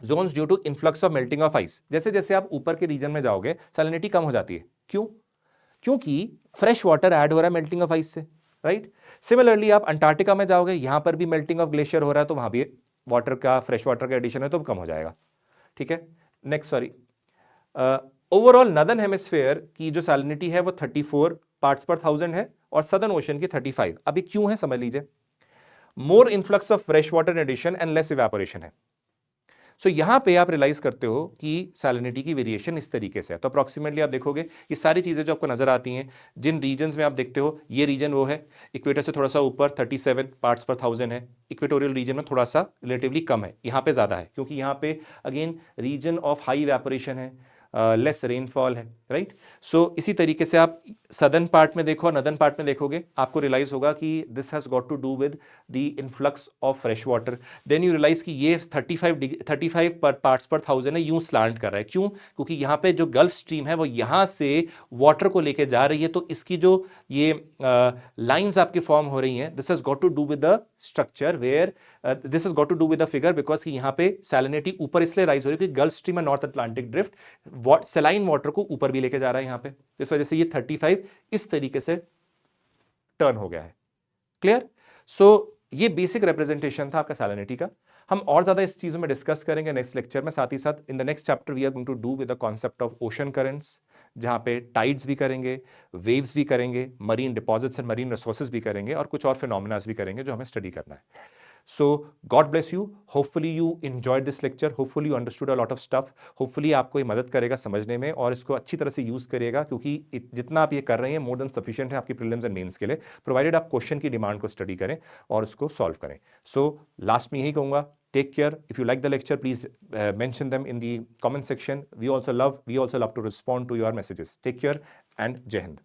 zones due to influx of melting of ice. जैसे जैसे आप ऊपर के रीजन में जाओगे सैलिनिटी कम हो जाती है, क्यों? क्योंकि फ्रेश वाटर ऐड हो रहा है मेल्टिंग ऑफ आइस से, राइट। सिमिलरली आप अंटार्कटिका में जाओगे, यहां पर भी मेल्टिंग ऑफ ग्लेशियर हो रहा है, तो वहां भी वाटर का फ्रेश वाटर का एडिशन है तो कम हो जाएगा, ठीक है। Next, sorry, overall northern hemisphere की जो सैलिनिटी है वो 34 पार्ट्स पर थाउजेंड है और सदर्न ओशन की 35। अभी क्यों है समझ लीजिए, more influx of fresh water addition and less evaporation है। सो यहां पे आप रियलाइज करते हो कि सैलिनिटी की वेरिएशन इस तरीके से है। तो अप्रॉक्सीमेटली आप देखोगे ये सारी चीजें जो आपको नजर आती हैं, जिन रीजन्स में आप देखते हो, ये रीजन वो है इक्वेटर से थोड़ा सा ऊपर 37 पार्ट्स पर थाउजेंड है, इक्वेटोरियल रीजन में थोड़ा सा रिलेटिवली कम है, यहाँ पे ज्यादा है क्योंकि यहाँ पे again reason of high evaporation है, लेस रेनफॉल है, राइट। सो इसी तरीके से आप सदर्न पार्ट में देखो, नदर्न पार्ट में देखोगे, आपको रियलाइज होगा कि this has got to do with the influx of fresh water. Then you realise कि ये 35 पर पार्ट्स पर थाउजेंड है, यूं स्लांट कर रहा है, क्यों? क्योंकि यहाँ पे जो गल्फ स्ट्रीम है वो यहाँ से वाटर को लेके जा रही है, तो इसकी जो ये लाइंस आपकी फॉर्म हो रही हैं, this has got to do with the structure where this has got to do with the figure, because कि यहाँ पे सैलिनिटी ऊपर इसलिए राइज हो रही है कि गल्फ स्ट्रीम और north Atlantic drift saline water को ऊपर भी लेके जा रहा है यहाँ पे, इस वजह से ये 35 इस तरीके से टर्न हो गया है। क्लियर? सो ये बेसिक रिप्रेजेंटेशन था आपका सैलिनिटी का। हम और ज्यादा इस चीजों में डिस्कस करेंगे नेक्स्ट लेक्चर में, साथ ही साथ in the next chapter we are going to do with the concept of ocean currents, जहां पे टाइड्स भी करेंगे, वेव्स भी करेंगे, marine deposits and marine resources भी करेंगे, और कुछ और फिनोमेना भी करेंगे जो हमें स्टडी करना है। So God bless you. Hopefully you enjoyed this lecture. Hopefully you understood a lot of stuff. Hopefully आपको ये मदद करेगा समझने में, और इसको अच्छी तरह से यूज करिएगा, क्योंकि जितना आप ये कर रहे हैं मोर देन सफिशिएंट है आपकी प्रीलिम्स एंड मेंस के लिए, प्रोवाइडेड आप क्वेश्चन की डिमांड को स्टडी करें और उसको सॉल्व करें। सो लास्ट में यही कहूंगा, take care. If you like the lecture please mention them in the comment section. We also love to respond to your messages. Take care and जय हिंद।